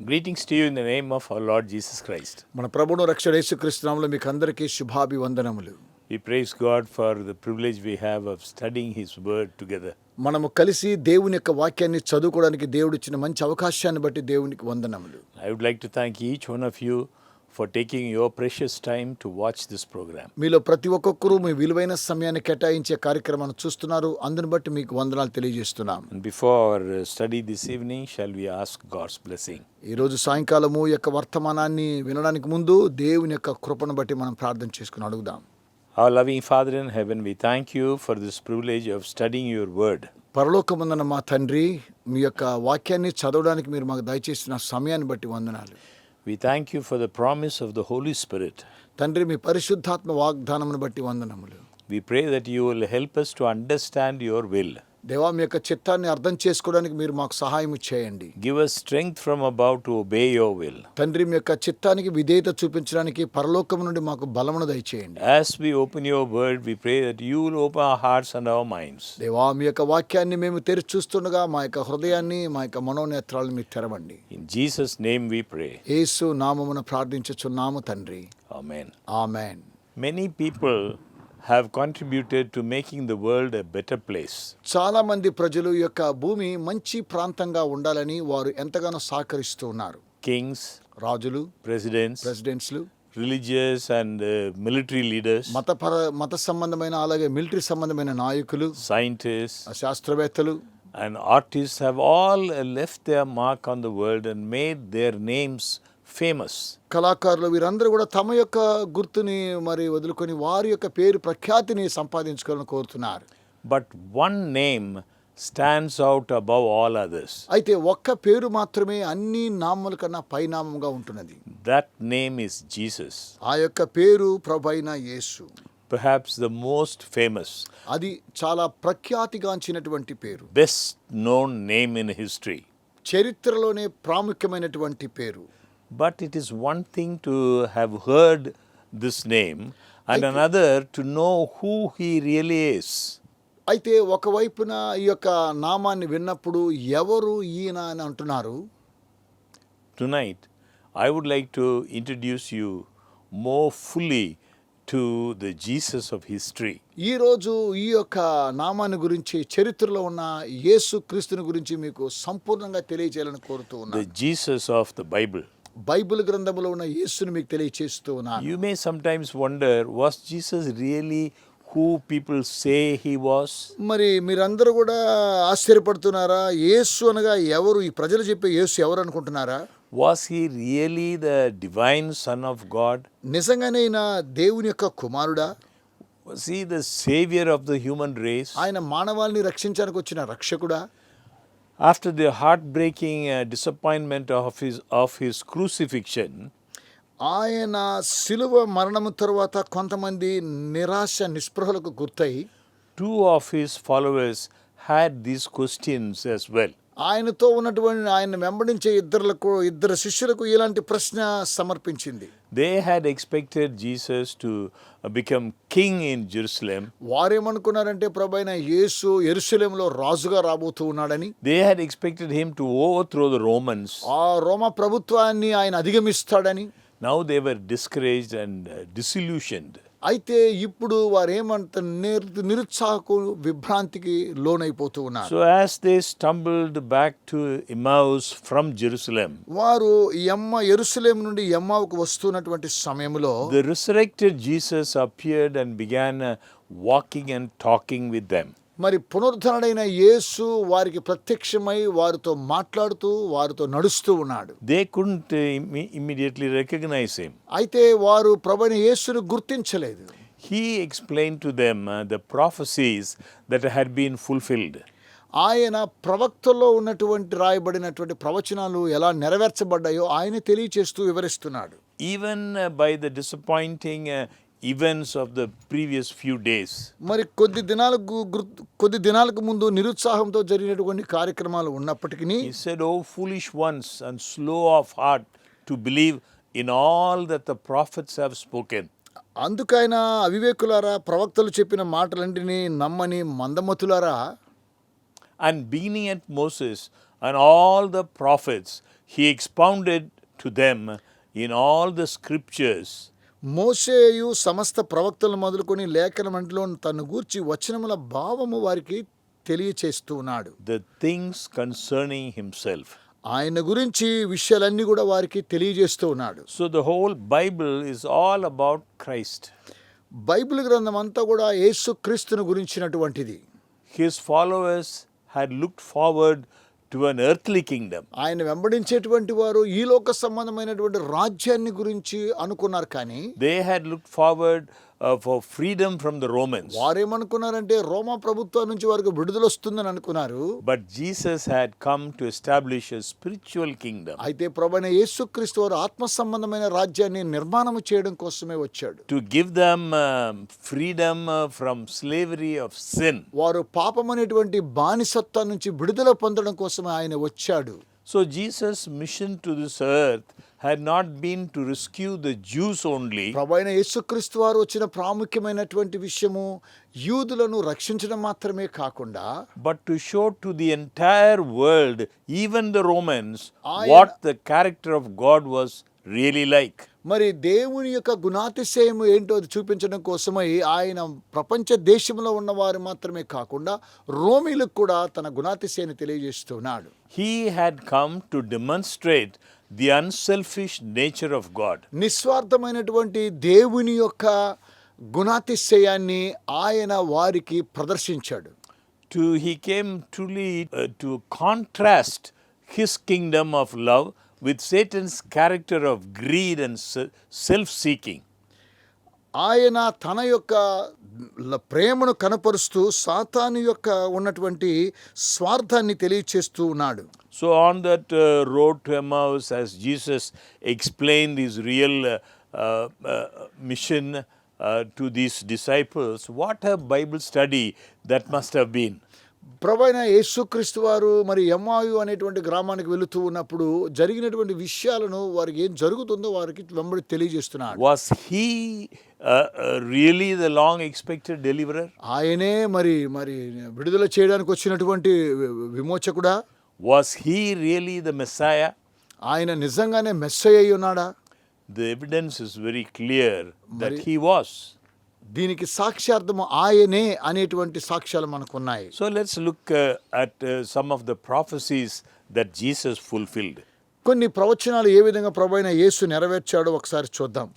Greetings to you in the name of our Lord Jesus Christ. మన ప్రభువును రక్షకుడైన యేసుక్రీస్తు నామములో మీకు అందరికీ శుభాభివందనములు. We praise God for the privilege we have of studying His Word together. మనము కలిసి దేవుని యొక్క వాక్యాన్ని చదువుకోవడానికి దేవుడు ఇచ్చిన మంచి అవకాశాన్ని బట్టి దేవునికి వందనములు. I would like to thank each one of you for taking your precious time to watch this program. మీలో ప్రతి ఒక్కొక్కరు మీ విలువైన సమయాన్ని కేటాయించే కార్యక్రమాన్ని చూస్తున్నారు. అందుని బట్టి మీకు వందనాలు తెలియజేస్తున్నాం. And before our study this evening, shall we ask God's blessing? ఈ రోజు సాయంకాలము యొక్క వర్తమానాన్ని వినడానికి ముందు దేవుని యొక్క కృపను బట్టి మనం ప్రార్థన చేసుకుని అడుగుదాం. Our loving Father in heaven, we thank you for this privilege of studying your word. పరలోకమందున్న మా తండ్రి, మీ యొక్క వాక్యాన్ని చదవడానికి మీరు మాకు దయచేసిన సమయాన్ని బట్టి వందనాలు. We thank you for the promise of the Holy Spirit. తండ్రి, మీ పరిశుద్ధాత్మ వాగ్దానమును బట్టి వందనములు. We pray that you will help us to understand your will. దేవా, మీ యొక్క చిత్తాన్ని అర్థం చేసుకోవడానికి మీరు మాకు సహాయం చేయండి. Give us strength from above to obey your will. తండ్రి, మీ యొక్క చిత్తానికి విధేయత చూపించడానికి పరలోకం నుండి మాకు బలమును దయచేయండి. As we open your word, we pray that you will open our hearts and our minds. దేవా, మీ యొక్క వాక్యాన్ని మేము తెరిచి చూస్తుండగా మా యొక్క హృదయాన్ని, మా యొక్క మనోనేత్రాలను మీరు తెరవండి. In Jesus' name we pray. యేసు నామమున ప్రార్థించుచున్నాము తండ్రి. Amen. Amen. Many people have contributed to making the world a better place. చాలా మంది ప్రజలు ఈ యొక్క భూమి మంచి ప్రాంతంగా ఉండాలని వారు ఎంతగానో సహకరిస్తూ ఉన్నారు. Kings, రాజులు, ప్రెసిడెంట్స్లు, religious and military leaders, మత సంబంధమైన అలాగే మిలిటరీ సంబంధమైన నాయకులు, scientists, శాస్త్రవేత్తలు and artists have all left their mark on the world and made their names famous. కళాకారులు వీరందరూ కూడా తమ యొక్క గుర్తుని మరి వదులుకొని వారి యొక్క పేరు ప్రఖ్యాతిని సంపాదించుకోవాలని కోరుతున్నారు. But one name stands out above all others. అయితే ఒక్క పేరు మాత్రమే అన్ని నామముల కన్నా పైనామంగా ఉంటున్నది. That name is Jesus. ఆ యొక్క పేరు ప్రభువైన యేసు. Perhaps the most famous, అది చాలా ప్రఖ్యాతిగాంచినటువంటి పేరు. best known name in history. చరిత్రలోనే ప్రాముఖ్యమైనటువంటి పేరు. But it is one thing to have heard this name and another to know who he really is. అయితే ఒకవైపున ఈ యొక్క నామాన్ని విన్నప్పుడు ఎవరు ఈయన అని అంటున్నారు. Tonight, I would like to introduce you more fully to the Jesus of history. ఈరోజు ఈ యొక్క నామాన్ని గురించి, చరిత్రలో ఉన్న యేసు క్రీస్తుని గురించి మీకు సంపూర్ణంగా తెలియజేయాలని కోరుతూ ఉన్నాను. The Jesus of the Bible. Bible గ్రంథంలో ఉన్న యేసుని మీకు తెలియచేస్తూ ఉన్నాను. You may sometimes wonder, was Jesus really who people say he was? మరి మీరందరూ కూడా ఆశ్చర్యపడుతున్నారా? యేసు అనగా ఎవరు? ఈ ప్రజలు చెప్పే యేసు ఎవరు అనుకుంటున్నారా? Was he really the divine Son of God? నిజంగానే ఈయన దేవుని యొక్క కుమారుడా? Was he the savior of the human race? ఆయన మానవాళిని రక్షించడానికి వచ్చిన రక్షకుడా? After the heartbreaking disappointment of his crucifixion, ఆయన శిలువ మరణము తరువాత కొంతమంది నిరాశ నిస్పృహలకు గుర్తై two of his followers had these questions as well. ఆయనతో ఉన్నటువంటి ఆయన వెంబడించే ఇద్దరు శిష్యులకు ఇలాంటి ప్రశ్న సమర్పించింది. They had expected Jesus to become king in Jerusalem. వారేమనుకున్నారంటే ప్రభువైన యేసు యెరూషలేములో రాజుగా రాబోతూ ఉన్నాడని. They had expected him to overthrow the Romans. ఆ రోమా ప్రభుత్వాన్ని ఆయన అధిగమిస్తాడని. Now they were discouraged and disillusioned. అయితే ఇప్పుడు వారేమంత నిరుత్సాహకు విభ్రాంతికి లోనైపోతూ ఉన్నారు. So as they stumbled back to Emmaus from Jerusalem, వారు యెరూషలేము నుండి ఎమ్మావుకు వస్తున్నటువంటి సమయంలో the resurrected Jesus appeared and began walking and talking with them. మరి పునరుద్ధరణైన యేసు వారికి ప్రత్యక్షమై వారితో మాట్లాడుతూ వారితో నడుస్తూ ఉన్నాడు. They couldn't immediately recognize him. అయితే వారు ప్రభువైన యేసును గుర్తించలేదు. He explained to them the prophecies that had been fulfilled. ఆయన ప్రవక్తల్లో ఉన్నటువంటి రాయబడినటువంటి ప్రవచనాలు ఎలా నెరవేర్చబడ్డాయో ఆయన తెలియచేస్తూ వివరిస్తున్నాడు. Even by the disappointing events of the previous few days. మరి కొద్ది దినాలకు ముందు నిరుత్సాహంతో జరిగినటువంటి కార్యక్రమాలు ఉన్నప్పటికీ He said, "Oh foolish ones and slow of heart to believe in all that the prophets have spoken." అందుకైనా అవివేకులారా, ప్రవక్తలు చెప్పిన మాటలన్నిటినీ నమ్మని మందమతులారా, And beginning at Moses and all the prophets, he expounded to them in all the scriptures మోషేయు సమస్త ప్రవక్తలు మొదలుకొని లేఖనమంటిలో తను గూర్చి వచనముల భావము వారికి తెలియచేస్తూ ఉన్నాడు. the things concerning himself. ఆయన గురించి విషయాలన్నీ కూడా వారికి తెలియజేస్తూ ఉన్నాడు. So the whole Bible is all about Christ. Bible గ్రంథం అంతా కూడా యేసుక్రీస్తును గురించినటువంటిది. His followers had looked forward to an earthly kingdom. ఆయన వెంబడించేటువంటి వారు ఈ లోక సంబంధమైనటువంటి రాజ్యాన్ని గురించి అనుకున్నారు, కానీ They had looked forward for freedom from the Romans. వారేమనుకున్నారంటే రోమా ప్రభుత్వం నుంచి వారికి విడుదల వస్తుందని అనుకున్నారు. But Jesus had come to establish a spiritual kingdom. అయితే ప్రభువైన యేసుక్రీస్తు వారు ఆత్మ సంబంధమైన రాజ్యాన్ని నిర్మాణం చేయడం కోసమే వచ్చాడు. To give them freedom from slavery of sin. వారు పాపం అనేటువంటి బానిసత్వం నుంచి విడుదల పొందడం కోసమే ఆయన వచ్చాడు. So Jesus' mission to this earth had not been to rescue the Jews only, ప్రభువైన యేసుక్రీస్తు వారు వచ్చిన ప్రాముఖ్యమైనటువంటి విషయము యూదులను రక్షించడం మాత్రమే కాకుండా but to show to the entire world, even the Romans, Ayana- what the character of God was really like. మరి దేవుని యొక్క గుణాతిశయము ఏంటో అది చూపించడం కోసమై ఆయన ప్రపంచ దేశంలో ఉన్నవారు మాత్రమే కాకుండా రోమీలకు కూడా తన గుణాతిశయాన్ని తెలియజేస్తున్నాడు. He had come to demonstrate the unselfish nature of God. నిస్వార్థమైనటువంటి దేవుని యొక్క గుణాతిశయాన్ని ఆయన వారికి ప్రదర్శించాడు. He came truly to contrast his kingdom of love with Satan's character of greed and self-seeking. ఆయన తన యొక్క ప్రేమను కనపరుస్తూ సాతాను యొక్క ఉన్నటువంటి స్వార్థాన్ని తెలియచేస్తూ ఉన్నాడు. So on that road to Emmaus, as Jesus explained his real mission to these disciples, what a Bible study that must have been. ప్రభువైన యేసుక్రీస్తు వారు మరి ఎమ్మాయు అనేటువంటి గ్రామానికి వెళుతూ ఉన్నప్పుడు జరిగినటువంటి విషయాలను వారికి ఏం జరుగుతుందో వారికి వెంబడి తెలియజేస్తున్నాడు. Was he really the long expected deliverer? ఆయనే మరి విడుదల చేయడానికి వచ్చినటువంటి విమోచకుడా? Was he really the Messiah? ఆయన నిజంగానే మెస్సయ్య అయి ఉన్నాడా? The evidence is very clear that he was. దీనికి సాక్ష్యార్థము ఆయనే అనేటువంటి సాక్ష్యాలు మనకున్నాయి. So let's look at some of the prophecies that Jesus fulfilled. కొన్ని ప్రవచనాలు ఏ విధంగా ప్రభువైన యేసు నెరవేర్చాడో ఒకసారి చూద్దాం.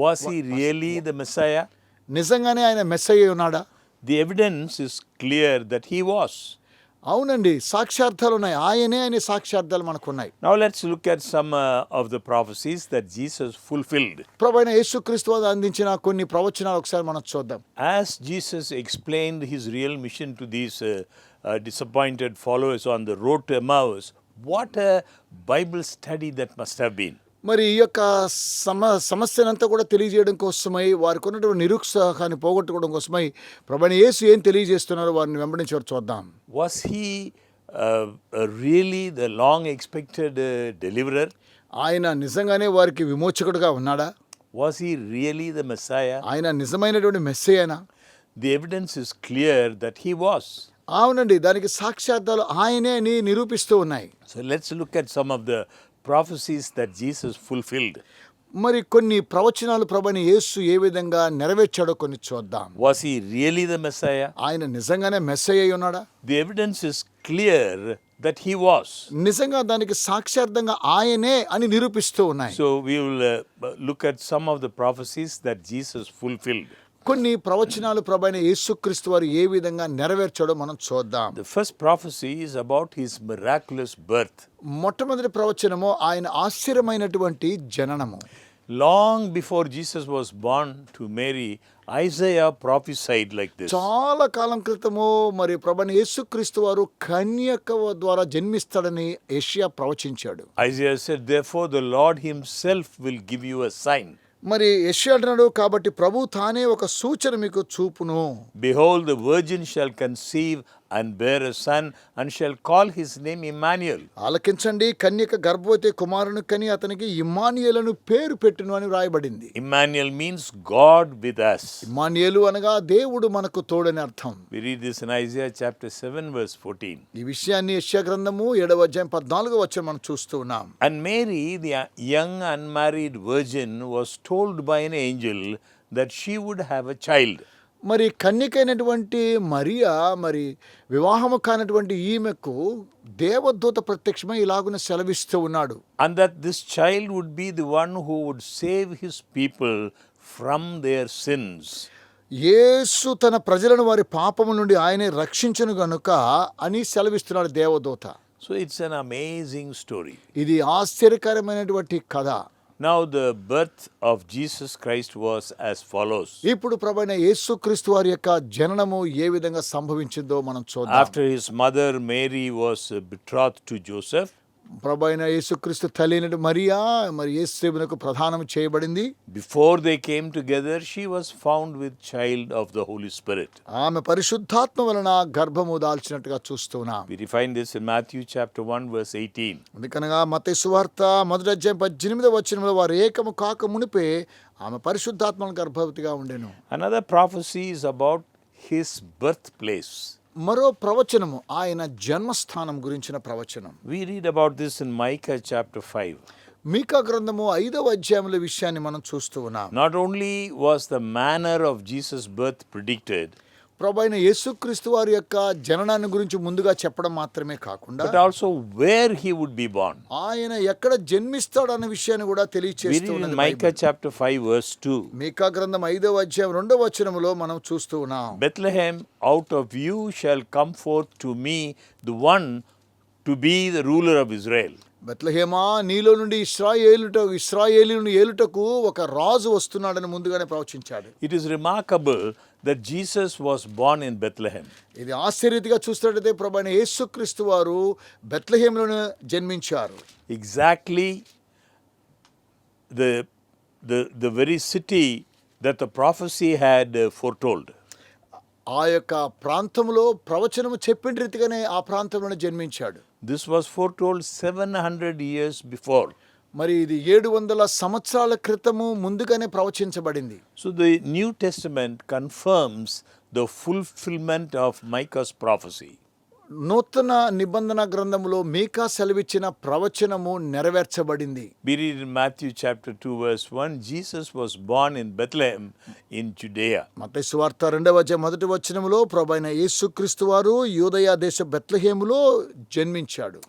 Was he really the Messiah? నిజంగానే ఆయన మెస్సయ్య అయి ఉన్నాడా? The evidence is clear that he was. అవునండి, సాక్ష్యార్థాలు ఉన్నాయి. ఆయనే అనే సాక్ష్యార్థాలు మనకున్నాయి. Now let's look at some of the prophecies that Jesus fulfilled. ప్రభువైన యేసుక్రీస్తు వారు అందించిన కొన్ని ప్రవచనాలు ఒకసారి మనం చూద్దాం. As Jesus explained his real mission to these disappointed followers on the road to Emmaus, what a Bible study that must have been. మరి ఈ యొక్క సమస్యనంతా కూడా తెలియజేయడం కోసమై వారికి ఉన్నటువంటి నిరుత్సాహాన్ని పోగొట్టుకోవడం కోసమై ప్రభువైన యేసు ఏం తెలియజేస్తున్నారో వారిని వెంబడించేవారు చూద్దాం. Was he really the long expected deliverer? ఆయన నిజంగానే వారికి విమోచకుడుగా ఉన్నాడా? Was he really the Messiah? ఆయన నిజమైనటువంటి మెస్సయ్యనా? The evidence is clear that he was. అవునండి, దానికి సాక్ష్యార్థాలు ఆయనే అని నిరూపిస్తూ ఉన్నాయి. So let's look at some of the prophecies that Jesus fulfilled. మరి కొన్ని ప్రవచనాలు ప్రభువైన యేసు ఏ విధంగా నెరవేర్చాడో కొన్ని చూద్దాం. Was he really the Messiah? ఆయన నిజంగానే మెస్సయ్య అయి ఉన్నాడా? The evidence is clear that he was. నిజంగా దానికి సాక్ష్యార్థంగా ఆయనే అని నిరూపిస్తూ ఉన్నాయి. So we will look at some of the prophecies that Jesus fulfilled. కొన్ని ప్రవచనాలు ప్రభువైన యేసుక్రీస్తు వారు ఏ విధంగా నెరవేర్చాడో మనం చూద్దాం. The first prophecy is about his miraculous birth. మొట్టమొదటి ప్రవచనము ఆయన ఆశ్చర్యమైనటువంటి జననము. Long before Jesus was born to Mary, Isaiah prophesied like this. చాలా కాలం క్రితము మరి ప్రభువైన యేసుక్రీస్తు వారు కన్యక ద్వారా జన్మిస్తాడని యెషయా ప్రవచించాడు. Isaiah said, therefore the Lord himself will give you a sign. మరి యెషయా అంటున్నాడు, కాబట్టి ప్రభు తానే ఒక సూచన మీకు చూపును. Behold, the virgin shall conceive and bear a son, and shall call his name Emmanuel. ఆలకించండి, కన్యక గర్భవతి కుమారుని కని అతనికి ఇమ్మానుయేలను పేరు పెట్టును అని రాయబడింది. Emmanuel means God with us. Immanuel అనగా దేవుడు మనకు తోడని అర్థం. We read this in Isaiah chapter 7 verse 14. ఈ విషయాన్ని యెషయా గ్రంథము 7వ అధ్యాయం 14వ వచనం మనం చూస్తూ ఉన్నాం. And Mary, the young unmarried virgin, was told by an angel that she would have a child. మరి కన్యకైనటువంటి మరియా, మరి వివాహము కానటువంటి ఈమెకు దేవదూత ప్రత్యక్షమై ఇలాగున సెలవిస్తూ ఉన్నాడు. And that this child would be the one who would save his people from their sins. యేసు తన ప్రజలను వారి పాపము నుండి ఆయనే రక్షించును గనుక అని సెలవిస్తున్నాడు దేవదూత. So it's an amazing story. ఇది ఆశ్చర్యకరమైనటువంటి కథ. Now the birth of Jesus Christ was as follows. ఇప్పుడు ప్రభువైన యేసుక్రీస్తు వారి యొక్క జననము ఏ విధంగా సంభవించిందో మనం చూద్దాం. After his mother Mary was betrothed to Joseph, ప్రభువైన యేసుక్రీస్తు తల్లి అయిన మరియా మరి యేసునకు ప్రధానం చేయబడింది. before they came together, she was found with child of the Holy Spirit. ఆమె పరిశుద్ధాత్మ వలన గర్భము దాల్చినట్టుగా చూస్తున్నాం. We find this in Matthew chapter 1 verse 18. అందుకనగా మత్తయి సువార్త 1వ అధ్యాయం 18వ వచనంలో వారు ఏకము కాక మునిపే ఆమె పరిశుద్ధాత్మను గర్భవతిగా ఉండెను. Another prophecy is about his birthplace. మరో ప్రవచనము ఆయన జన్మస్థానం గురించిన ప్రవచనం. We read about this in Micah chapter 5. మీకా గ్రంథము 5వ అధ్యాయముల విషయాన్ని మనం చూస్తూ ఉన్నాం. Not only was the manner of Jesus' birth predicted, ప్రభువైన యేసుక్రీస్తు వారి యొక్క జననాన్ని గురించి ముందుగా చెప్పడం మాత్రమే కాకుండా but also where he would be born. ఆయన ఎక్కడ జన్మిస్తాడు అన్న విషయాన్ని కూడా We తెలియచేస్తూ read in ఉన్నది Micah బైబిల్. chapter 5 verse 2. మీకా గ్రంథం 5వ అధ్యాయం 2వ వచనములో మనం చూస్తూ ఉన్నాం. Bethlehem, out of you shall come forth to me the one to be the ruler of Israel. బెత్లెహేమా, నీలో నుండి ఇశ్రాయేలును ఏలుటకు ఒక రాజు వస్తున్నాడని ముందుగానే ప్రవచించాడు. It is remarkable that Jesus was born in Bethlehem. ఇది ఆశ్చర్యరీతిగా చూస్తున్నట్లయితే ప్రభువైన యేసుక్రీస్తు వారు బెత్లెహేములోనే జన్మించారు. Exactly the very city that the prophecy had foretold. ఆ యొక్క ప్రాంతంలో ప్రవచనము చెప్పిన రీతిగానే ఆ ప్రాంతంలోనే జన్మించాడు. This was foretold 700 years before. మరి ఇది 700 సంవత్సరాల క్రితము ముందుగానే ప్రవచించబడింది. So the New Testament confirms the fulfillment of Micah's prophecy. నూతన నిబంధన గ్రంథములో మీకా సెలవిచ్చిన ప్రవచనము నెరవేర్చబడింది. We read in Matthew chapter 2 verse 1, Jesus was born in Bethlehem in Judea. మత్తయి సువార్త 2వ అధ్యాయం 1వ వచనములో ప్రభువైన యేసుక్రీస్తు వారు యూదయ దేశ బెత్లెహేములో జన్మించాడు.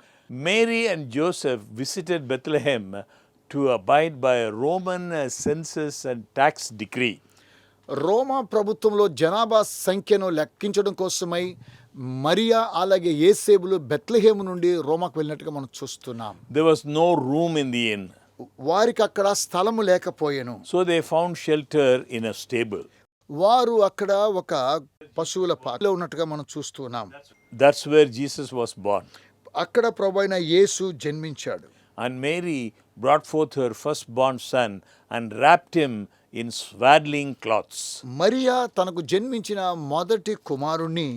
Mary and Joseph visited Bethlehem to abide by a Roman census and tax decree. రోమా ప్రభుత్వంలో జనాభా సంఖ్యను లెక్కించడం కోసమై మరియా అలాగే యేసేబులు బెత్లెహేము నుండి రోమాకు వెళ్ళినట్టుగా మనం చూస్తున్నాం. There was no room in the inn. వారికి అక్కడ స్థలము లేకపోయెను. So they found shelter in a stable. వారు అక్కడ ఒక పశువుల పాకలో ఉన్నట్టుగా మనం చూస్తున్నాం. That's where Jesus was born. అక్కడ ప్రభువైన యేసు జన్మించాడు. And Mary brought forth her firstborn son and wrapped him in swaddling cloths. Mariya తనకు జన్మించిన మొదటి కుమారుణ్ణి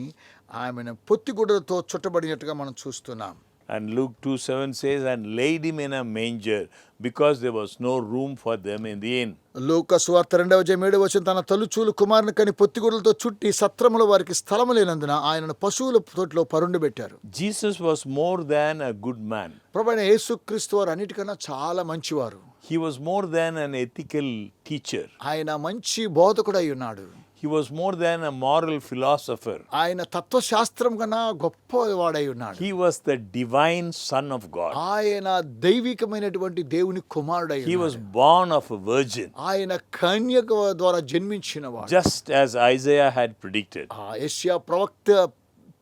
ఆమెను పొత్తిగుడ్డలతో చుట్టబడినట్టుగా మనం చూస్తున్నాం. And Luke 2:7 says, and laid him in a manger because there was no room for them in the inn. లూకా సువార్త 2వ అధ్యాయం 7వ వచనం, తన తొలిచూలు కుమారుని కని పొత్తిగుడ్డలతో చుట్టి సత్రములో వారికి స్థలము లేనందున ఆయనను పశువుల తోటిలో పరుండబెట్టారు. Jesus was more than a good man. ప్రభువైన యేసుక్రీస్తు వారు అన్నిటికన్నా చాలా మంచివారు. He was more than an ethical teacher. ఆయన మంచి బోధకుడై ఉన్నాడు. He was more than a moral philosopher. ఆయన తత్వశాస్త్రం కన్నా గొప్పవాడై ఉన్నాడు. He was the divine son of God. ఆయన దైవికమైనటువంటి దేవుని కుమారుడై He ఉన్నాడు. was born of a virgin, ఆయన కన్యక ద్వారా జన్మించినవాడు. just as Isaiah had predicted. యెషయా ప్రవక్త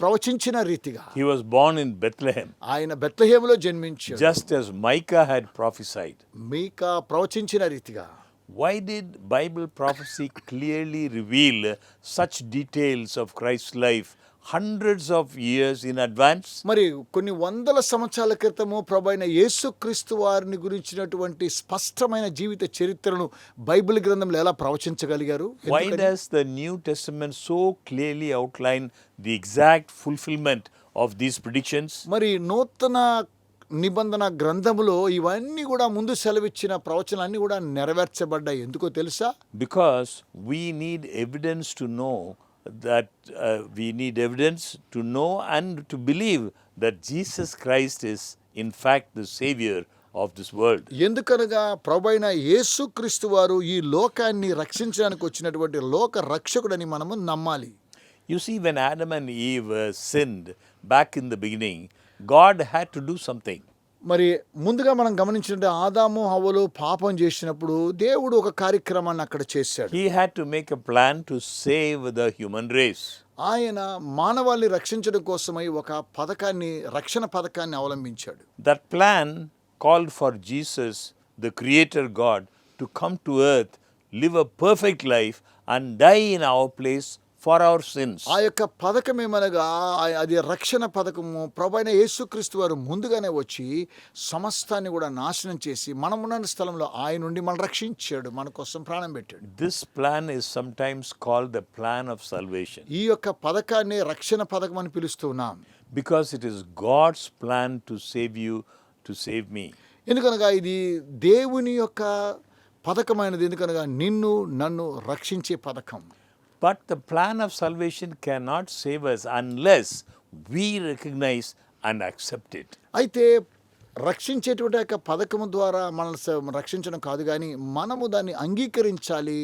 ప్రవచించిన రీతిగా He was born in Bethlehem, ఆయన బెత్లెహేములో జన్మించాడు. just as Micah had prophesied. మీకా ప్రవచించిన రీతిగా. Why did Bible prophecy clearly reveal such details of Christ's life hundreds of years in advance. మరి కొన్ని వందల సంవత్సరాల క్రితము ప్రభైన యేసుక్రీస్తు వారిని గురించినటువంటి స్పష్టమైన జీవిత చరిత్రను బైబిల్ గ్రంథంలో ఎలా ప్రవచించగలిగారు? Why does the New Testament so clearly outline the exact fulfillment of these predictions? మరి నూతన నిబంధన గ్రంథములో ఇవన్నీ కూడా ముందు సెలవిచ్చిన ప్రవచనాలన్నీ కూడా నెరవేర్చబడ్డాయి. ఎందుకో తెలుసా? Because we need evidence to know that we need evidence to know and to believe that Jesus Christ is in fact the Savior of this world. ఎందుకనగా ప్రభైన యేసుక్రీస్తు వారు ఈ లోకాన్ని రక్షించడానికి వచ్చినటువంటి లోక రక్షకుడని మనము నమ్మాలి. You see, when Adam and Eve sinned back in the beginning, God had to do something. మరి ముందుగా మనం గమనించినట్టు ఆదాము హవ్వలు పాపం చేసినప్పుడు దేవుడు ఒక కార్యక్రమాన్ని అక్కడ చేశాడు. He had to make a plan to save the human race. ఆయన మానవాళిని రక్షించడం కోసమై ఒక పథకాన్ని, రక్షణ పథకాన్ని అవలంబించాడు. That plan called for Jesus, the Creator God, to come to earth, live a perfect life and die in our place for our sins. ఆ యొక్క పథకం ఏమనగా అది రక్షణ పథకము. ప్రభువైన యేసుక్రీస్తు వారు ముందుగానే వచ్చి సమస్తాన్ని కూడా నాశనం చేసి మనమున్న స్థలంలో ఆయన నుండి మనం రక్షించాడు, మన కోసం ప్రాణం పెట్టాడు. This plan is sometimes called the plan of salvation. ఈ యొక్క పథకాన్ని రక్షణ పథకం అని పిలుస్తున్నాం. Because it is God's plan to save you, to save me. ఎందుకనగా ఇది దేవుని యొక్క పథకమైనది. ఎందుకనగా నిన్ను నన్ను రక్షించే పథకం. But the plan of salvation cannot save us unless we recognize and accept it. అయితే రక్షించేటువంటి యొక్క పథకము ద్వారా మనల్ని రక్షించడం కాదు, కానీ మనము దాన్ని అంగీకరించాలి,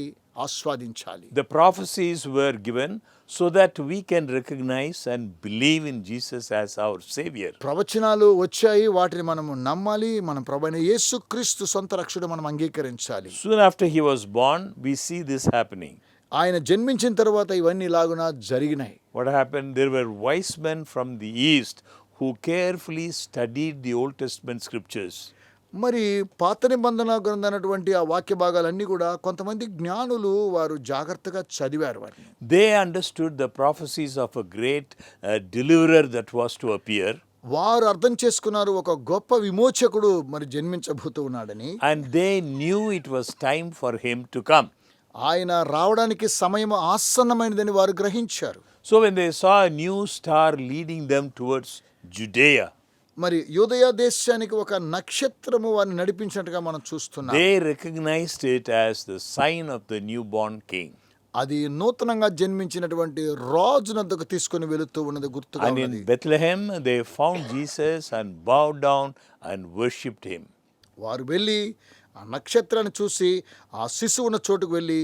ఆస్వాదించాలి. The prophecies were given so that we can recognize and believe in Jesus as our Savior. ప్రవచనాలు వచ్చాయి, వాటిని మనము నమ్మాలి, మన ప్రభువైన యేసుక్రీస్తు సొంత రక్షకుడు మనం అంగీకరించాలి. Soon after he was born, we see this happening. ఆయన జన్మించిన తర్వాత ఇవన్నీ ఇలాగున జరిగినాయి. What happened? There were wise men from the east who carefully studied the Old Testament scriptures. మరి పాత నిబంధన గ్రంథం అన్నటువంటి ఆ వాక్య భాగాలన్నీ కూడా కొంతమంది జ్ఞానులు వారు జాగ్రత్తగా చదివారు వాటిని. They understood the prophecies of a great deliverer that was to appear. వారు అర్థం చేసుకున్నారు ఒక గొప్ప విమోచకుడు మరి జన్మించబోతూ ఉన్నాడని. And they knew it was time for him to come. ఆయన రావడానికి సమయం ఆసన్నమైనదని వారు గ్రహించారు. So when they saw a new star leading them towards Judea, మరి యూదయ దేశానికి ఒక నక్షత్రము వారిని నడిపించినట్టుగా మనం చూస్తున్నాం. they recognized it as the sign of the newborn king. అది నూతనంగా జన్మించినటువంటి రాజునందుకు తీసుకొని వెళుతూ ఉన్నది గుర్తుగా And ఉన్నది. in Bethlehem they found Jesus and bowed down and worshipped him. వారు వెళ్ళి ఆ నక్షత్రాన్ని చూసి ఆ శిశువు ఉన్న చోటుకు వెళ్ళి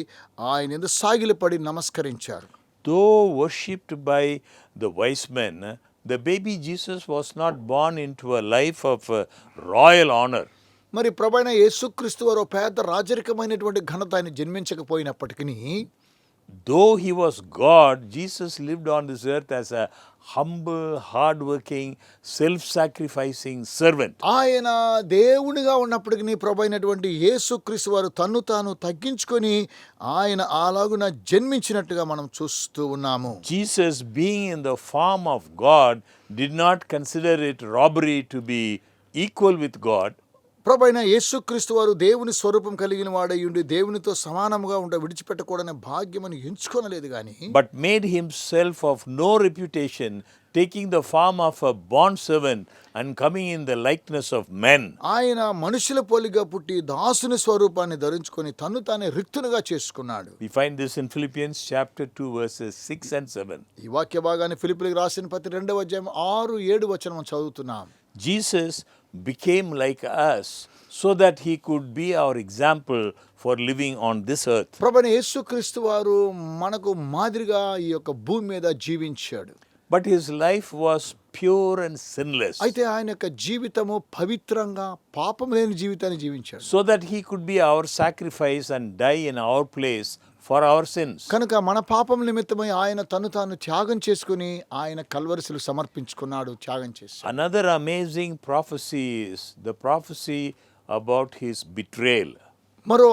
ఆయన యందు సాగిలపడి నమస్కరించారు. Though worshipped by the wise men, the baby Jesus was not born into a life of royal honor. మరి ప్రభువైన యేసుక్రీస్తు వారు పేద రాజరికమైనటువంటి ఘనత ఆయన జన్మించకపోయినప్పటికీ, Though he was God, Jesus lived on this earth as a humble, hard-working, self-sacrificing servant. ఆయన దేవునిగా ఉన్నప్పటికీ ప్రభువైనటువంటి యేసుక్రీస్తు వారు తన్ను తాను తగ్గించుకొని ఆయన అలాగున జన్మించినట్టుగా మనం చూస్తూ ఉన్నాము. Jesus, being in the form of God, did not consider it robbery to be equal with God. ప్రభువైన యేసుక్రీస్తు వారు దేవుని స్వరూపం కలిగిన వాడై ఉండి దేవునితో సమానముగా ఉండ విడిచిపెట్టకూడని భాగ్యమని ఎంచుకొనలేదు కానీ, but made himself of no reputation, taking the form of a bond servant and coming in the likeness of men. ఆయన మనుషుల పోలిగా పుట్టి దాసుని స్వరూపాన్ని ధరించుకొని తన్ను తానే రిక్తునిగా చేసుకున్నాడు. We find this in Philippians chapter 2 verses 6 and 7. ఈ వాక్య భాగాన్ని ఫిలిప్పీయులకు రాసిన పత్రిక 2వ అధ్యాయం 6-7 వచనం చదువుతున్నాం. Jesus became like us so that he could be our example for living on this earth. ప్రభువైన యేసుక్రీస్తు వారు మనకు మాదిరిగా ఈ యొక్క భూమి మీద జీవించాడు. But his life was pure and sinless, అయితే ఆయన యొక్క జీవితము పవిత్రంగా పాపం లేని జీవితాన్ని జీవించాడు. so that he could be our sacrifice and die in our place for our sins. కనుక మన పాపం నిమిత్తమై ఆయన తను తాను త్యాగం చేసుకుని ఆయన కల్వరిశిలకు సమర్పించుకున్నాడు, త్యాగం చేశాడు. Another amazing prophecy is the prophecy about his betrayal. మరో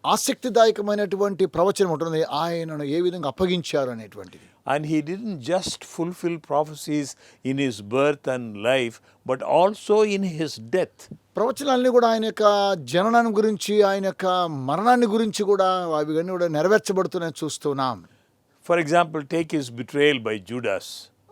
ఆసక్తిదాయకమైనటువంటి ప్రవచనం ఉంటుంది, ఆయనను ఏ విధంగా అప్పగించారు అనేటువంటిది. And he didn't just fulfill prophecies in his birth and life, but also in his death. ప్రవచనాలన్నీ కూడా ఆయన యొక్క జననాన్ని గురించి, ఆయన యొక్క మరణాన్ని గురించి కూడా అవన్నీ కూడా నెరవేర్చబడుతున్నాయని చూస్తున్నాం. For example, take his betrayal by Judas.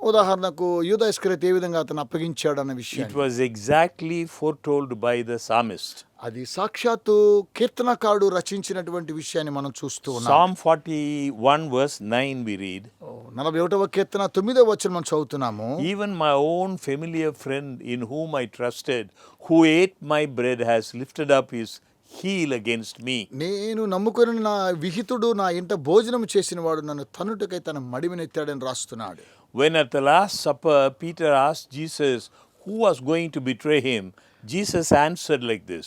ఉదాహరణకు యూదా ఇస్కరియోతు ఏ విధంగా అతను అప్పగించాడన్న విషయం, It was exactly foretold by the psalmist. అది సాక్షాత్తు కీర్తనకారుడు రచించినటువంటి విషయాన్ని మనం చూస్తూ ఉన్నాం. Psalm 41 verse 9 we read, 41వ కీర్తన 9వ వచనం మనం చదువుతున్నాము. even my own familiar friend in whom I trusted, who ate my bread, has lifted up his heel against me. నేను నమ్ముకుని నా విహితుడు నా ఇంట భోజనం చేసిన వాడు నన్ను తన్నుటకై తన మడిమినెత్తాడని రాస్తున్నాడు. When at the Last Supper Peter asked Jesus who was going to betray him, Jesus answered like this.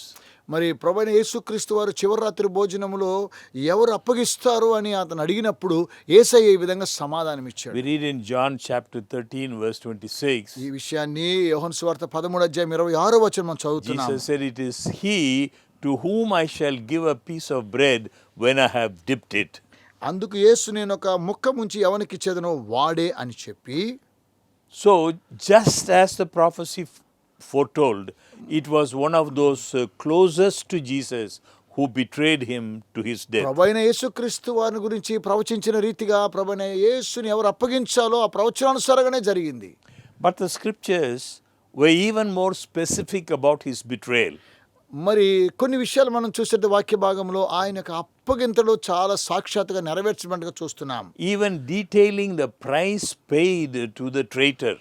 మరి ప్రభువైన యేసుక్రీస్తు వారు చివరి రాత్రి భోజనములో ఎవరు అప్పగిస్తారు అని అతను అడిగినప్పుడు యేసయ్య ఈ విధంగా సమాధానం ఇచ్చాడు. We read in John chapter 13 verse 26. ఈ విషయాన్ని యోహాను సువార్త 13వ అధ్యాయం 26వ వచనం మనం చదువుతున్నాం. Jesus said, "It is he to whom I shall give a piece of bread when I have dipped it." అందుకు యేసు నేను ఒక ముక్క ముంచి ఎవనికి ఇచ్చేదనో వాడే అని చెప్పి, So just as the prophecy foretold, it was one of those closest to Jesus who betrayed him to his death. ప్రభువైన యేసుక్రీస్తు వారిని గురించి ప్రవచించిన రీతిగా ప్రభువైన యేసుని ఎవరు అప్పగించాలో ఆ ప్రవచనానుసారంగానే జరిగింది. But the scriptures were even more specific about his betrayal. మరి కొన్ని విషయాలు మనం చూసే వాక్య భాగంలో ఆయన యొక్క అప్పగింతలో చాలా సాక్షాత్తుగా నెరవేర్చబడినట్టుగా చూస్తున్నాం. Even detailing the price paid to the traitor.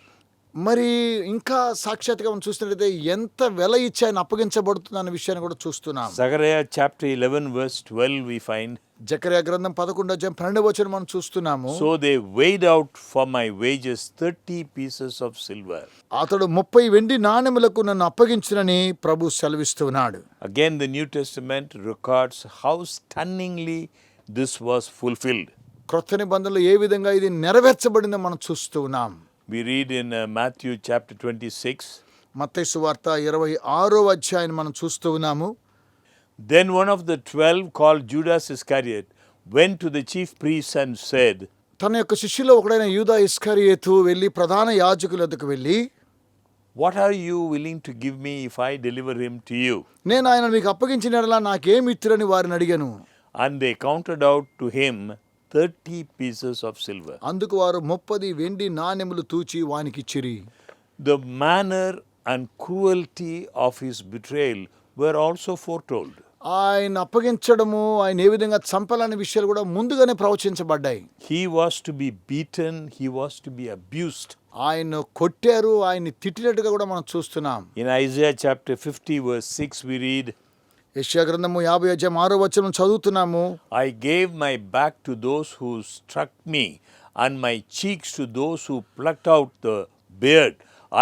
మరి ఇంకా సాక్షాత్తుగా మనం చూసినట్లయితే ఎంత వెల ఇచ్చి ఆయన అప్పగించబడుతుంది అన్న విషయాన్ని కూడా చూస్తున్నాం. Zechariah chapter 11 verse 12 we find, జకర్యా గ్రంథం 11వ అధ్యాయం 12వ వచనం మనం చూస్తున్నాము. so they weighed out for my wages 30 pieces of silver. అతడు 30 వెండి నాణెములకు నన్ను అప్పగించునని ప్రభు సెలవిస్తున్నాడు. Again the New Testament records how stunningly this was fulfilled. క్రొత్త నిబంధనలో ఏ విధంగా ఇది నెరవేర్చబడిందో మనం చూస్తూ ఉన్నాం. We read in Matthew chapter 26, మత్తయి సువార్త 26వ అధ్యాయం మనం చూస్తూ ఉన్నాము. then one of the 12 called Judas Iscariot went to the chief priests and said, తన యొక్క శిష్యులో ఒకడైన యూదా ఇస్కరియోతు వెళ్ళి ప్రధాన యాజకుల వద్దకు వెళ్ళి, what are you willing to give me if I deliver him to you? నేను ఆయన మీకు అప్పగించిన యెడల నాకేమి ఇత్తురని వారిని అడిగాను. And they counted out to him 30 pieces of silver. అందుకు వారు 30 వెండి నాణెములు తూచి వానికిచ్చిరి. The manner and cruelty of his betrayal were also foretold. ఆయన అప్పగించడము, ఆయన ఏ విధంగా చంపాలనే విషయాలు కూడా ముందుగానే ప్రవచించబడ్డాయి. He was to be beaten, he was to be abused. ఆయన కొట్టారు, ఆయన్ని తిట్టినట్టుగా కూడా మనం చూస్తున్నాం. In Isaiah chapter 50 verse 6 we read, యెషయా గ్రంథము 50వ అధ్యాయం 6వ వచనం చదువుతున్నాము. I gave my back to those who struck me, and my cheeks to those who plucked out the beard.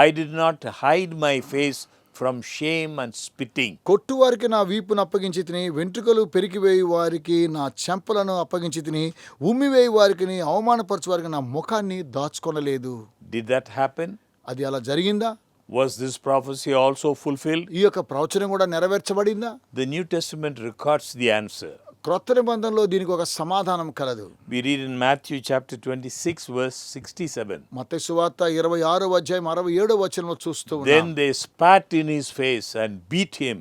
I did not hide my face from shame and spitting. కొట్టు వారికి నా వీపును అప్పగించి తిని, వెంట్రుకలు పెరికివేయి వారికి నా చెంపలను అప్పగించి తిని, ఉమ్మివేయి వారికి అవమానపరచు వారికి నా ముఖాన్ని దాచుకొనలేదు. Did that happen? అది అలా జరిగిందా? Was this prophecy also fulfilled? ఈ యొక్క ప్రవచనం కూడా నెరవేర్చబడిందా? The New Testament records the answer. క్రొత్త నిబంధనలో దీనికి ఒక సమాధానం కలదు. We read in Matthew chapter 26 verse 67. మత్తయి సువార్త 26వ అధ్యాయం 67వ వచనంలో చూస్తూ Then ఉన్నాం. they spat in his face and beat him,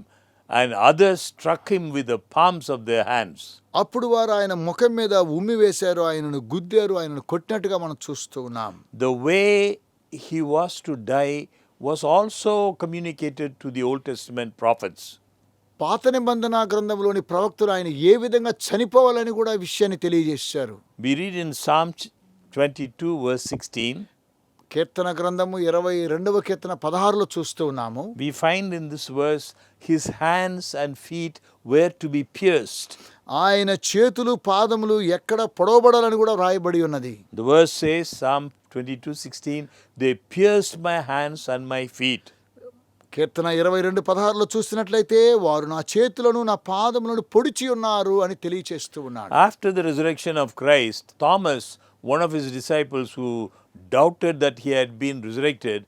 and others struck him with the palms of their hands. అప్పుడు వారు ఆయన ముఖం మీద ఉమ్మి వేశారు, ఆయనను గుద్దారు, ఆయనను కొట్టినట్టుగా మనం చూస్తూ ఉన్నాం. The way he was to die was also communicated to the Old Testament prophets. పాత నిబంధన గ్రంథంలోని ప్రవక్తలు ఆయన ఏ విధంగా చనిపోవాలని కూడా విషయాన్ని తెలియజేశారు. We read in Psalm 22 verse 16. కీర్తన గ్రంథము 22వ కీర్తన 16లో చూస్తూ ఉన్నాము. We find in this verse his hands and feet were to be pierced. ఆయన చేతులు పాదములు ఎక్కడ పొడవబడాలని కూడా వ్రాయబడి ఉన్నది. The verse says, Psalm 22:16, they pierced my hands and my feet. కీర్తన 22:16లో చూసినట్లయితే వారు నా చేతులను నా పాదములను పొడిచి ఉన్నారు అని తెలియచేస్తూ ఉన్నాడు. After the resurrection of Christ, Thomas, one of his disciples who doubted that he had been resurrected,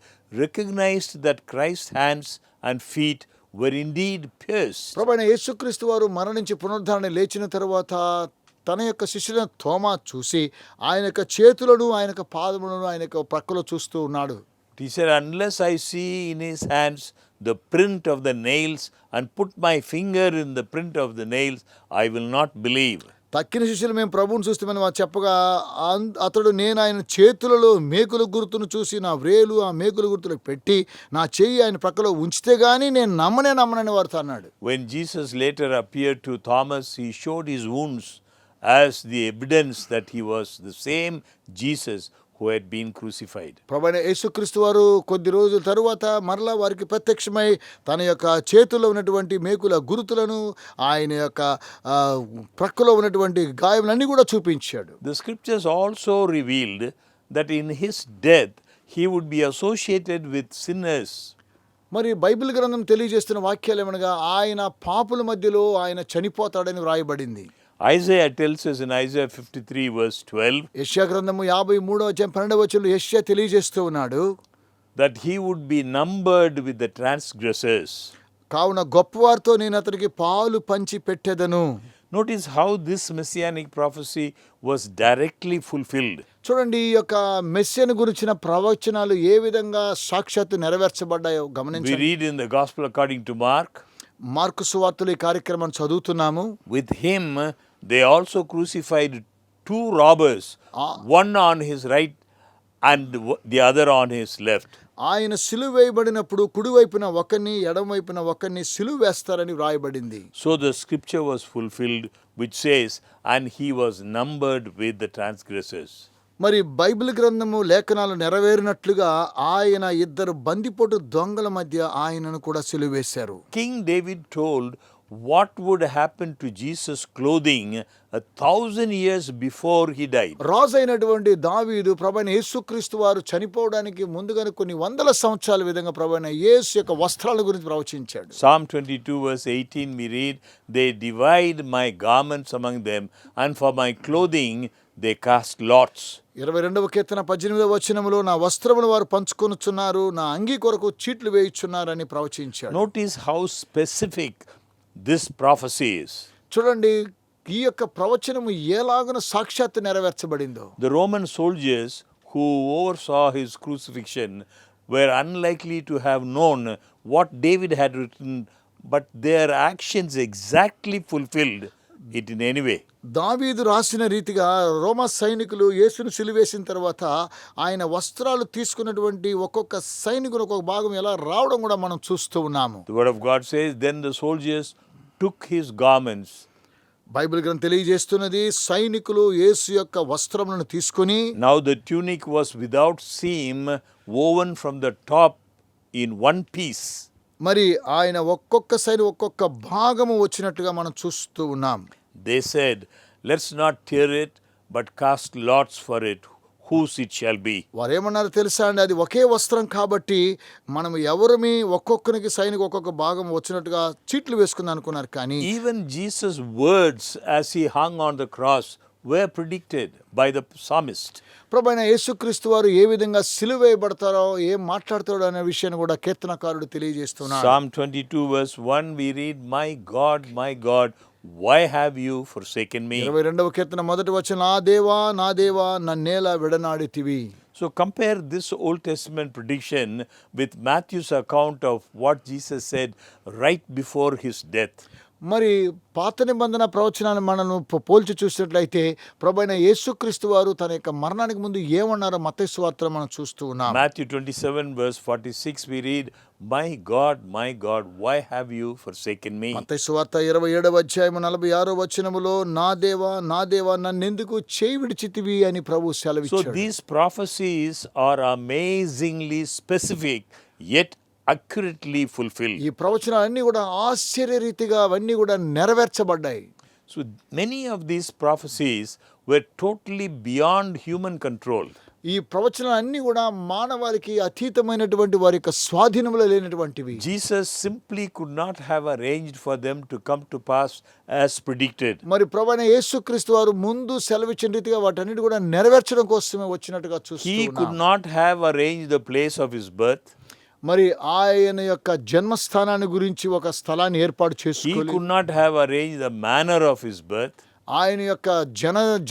recognized that Christ's hands and feet were indeed pierced. ప్రభువైన యేసుక్రీస్తు వారు మరణించి పునరుద్ధరణ లేచిన తరువాత తన యొక్క శిష్యులైన తోమా చూసి ఆయన యొక్క చేతులను, ఆయన యొక్క పాదములను ఆయన యొక్క ప్రక్కలో చూస్తూ ఉన్నాడు. He said, unless I see in his hands the print of the nails and put my finger in the print of the nails, I will not believe. తక్కిన శిష్యులు మేము ప్రభువుని చూస్తామని వారు చెప్పగా అతడు నేను ఆయన చేతులలో మేకుల గుర్తును చూసి నా వ్రేలు ఆ మేకుల గుర్తులకు పెట్టి నా చెయ్యి ఆయన ప్రక్కలో ఉంచితే గానీ నేను నమ్మనని వారితో అన్నాడు. When Jesus later appeared to Thomas, he showed his wounds as the evidence that he was the same Jesus who had been crucified. ప్రభువైన యేసుక్రీస్తు వారు కొద్ది రోజుల తరువాత మరలా వారికి ప్రత్యక్షమై తన యొక్క చేతుల్లో ఉన్నటువంటి మేకుల గుర్తులను, ఆయన యొక్క ప్రక్కలో ఉన్నటువంటి గాయములన్నీ కూడా చూపించాడు. The scriptures also revealed that in his death he would be associated with sinners. మరి బైబిల్ గ్రంథం తెలియజేస్తున్న వాక్యాలు ఏమనగా ఆయన పాపుల మధ్యలో ఆయన చనిపోతాడని వ్రాయబడింది. Isaiah tells us in Isaiah 53 verse 12 యెషయా గ్రంథము 53:12 యెషయా తెలియజేస్తూ ఉన్నాడు that he would be numbered with the transgressors. కావున గొప్పవారితో నేను అతనికి పాలు పంచి పెట్టెదను. Notice how this messianic prophecy was directly fulfilled. చూడండి, ఈ యొక్క మెస్సియాను గురించిన ప్రవచనాలు ఏ విధంగా సాక్షాత్తు నెరవేర్చబడ్డాయో We గమనించండి. read in the gospel according to Mark, mark సువార్తలో ఈ కార్యక్రమాన్ని చదువుతున్నాము. with him they also crucified two robbers, one on his right and the other on his left. ఆయన సిలువ వేయబడినప్పుడు కుడివైపున ఒకరిని ఎడమవైపున ఒకరిని సిలువ వేస్తారని వ్రాయబడింది. So the scripture was fulfilled which says, and he was numbered with the transgressors. మరి బైబిల్ గ్రంథము లేఖనాలు నెరవేరినట్లుగా ఆయన ఇద్దరు బందిపోటు దొంగల మధ్య ఆయనను కూడా సిలువ వేశారు. King David told what would happen to Jesus' clothing 1,000 years before he died. రాజు అయినటువంటి దావీదు ప్రభువైన యేసుక్రీస్తు వారు చనిపోవడానికి ముందుగానే కొన్ని వందల సంవత్సరాల విధంగా ప్రభువైన యేసు యొక్క వస్త్రాల గురించి ప్రవచించాడు. Psalm 22 verse 18 we read, they divide my garments among them and for my clothing they cast lots. 22వ కీర్తన 18వ వచనములో నా వస్త్రమును వారు పంచుకొనుచున్నారు, నా అంగీ కొరకు చీట్లు వేయుచున్నారని ప్రవచించాడు. Notice how specific this prophecy is. చూడండి, ఈ యొక్క ప్రవచనము ఎలాగున సాక్షాత్తు నెరవేర్చబడిందో. The Roman soldiers who oversaw his crucifixion were unlikely to have known what David had written, but their actions exactly fulfilled it in any way. దావీదు రాసిన రీతిగా రోమా సైనికులు యేసును సిలువేసిన తర్వాత ఆయన వస్త్రాలు తీసుకున్నటువంటి ఒక్కొక్క సైనికుని ఒక్కొక్క భాగం ఎలా రావడం కూడా మనం చూస్తూ ఉన్నాము. The word of God says, then the soldiers took his garments. Bible గ్రంథం తెలియజేస్తున్నది, సైనికులు యేసు యొక్క వస్త్రములను తీసుకొని, Now the tunic was without seam, woven from the top in one piece. మరి ఆయన ఒక్కొక్క సైనికు ఒక్కొక్క భాగము వచ్చినట్టుగా మనం చూస్తూ ఉన్నాం. They said, let's not tear it, but cast lots for it, whose it shall be. వారేమన్నారు తెలుసా అండి, అది ఒకే వస్త్రం కాబట్టి మనం ఎవరిమి ఒక్కొక్కరికి సైనికు ఒక్కొక్క భాగం వచ్చినట్టుగా చీట్లు వేసుకుందాం అనుకున్నారు. కానీ Even Jesus' words as he hung on the cross were predicted by the psalmist. ప్రభువైన యేసుక్రీస్తు వారు ఏ విధంగా సిలువ వేయబడతారో, ఏం మాట్లాడతాడో అనే విషయాన్ని కూడా కీర్తనకారుడు తెలియజేస్తున్నాడు. Psalm 22 verse 1 we read, my God, why have you forsaken me? 22వ కీర్తన మొదటి వచనం, నా దేవా నన్నేలా విడనాడితివి. So compare this Old Testament prediction with Matthew's account of what Jesus said right before his death. మరి పాత నిబంధన ప్రవచనాన్ని మనం పోల్చి చూసినట్లయితే ప్రభువైన యేసుక్రీస్తు వారు తన యొక్క మరణానికి ముందు ఏమన్నారో మత్తయి సువార్తలో మనం చూస్తూ ఉన్నాం. Matthew 27 verse 46 we read, my God, why have you forsaken me? మత్తయి సువార్త 27వ అధ్యాయం 46వ వచనములో, నా దేవా నన్నెందుకు చేయి విడిచితివి అని ప్రభు So సెలవిచ్చాడు. these prophecies are amazingly specific yet accurately fulfilled. ఈ ప్రవచనాలన్నీ కూడా ఆశ్చర్యరీతిగా అవన్నీ కూడా నెరవేర్చబడ్డాయి. So many of these prophecies were totally beyond human control. ఈ ప్రవచనాలన్నీ కూడా మానవాళికి అతీతమైనటువంటి వారి యొక్క స్వాధీనంలో లేనటువంటివి. Jesus simply could not have arranged for them to come to pass as predicted. మరి ప్రభువైన యేసుక్రీస్తు వారు ముందు సెలవిచ్చిన రీతిగా వాటన్నిటి కూడా నెరవేర్చడం కోసమే వచ్చినట్టుగా He చూస్తూ could ఉన్నాం. not have arranged the place of his birth. మరి ఆయన యొక్క జన్మస్థానాన్ని గురించి ఒక స్థలాన్ని ఏర్పాటు He చేసుకోవాలి. could not have arranged the manner of his birth. ఆయన యొక్క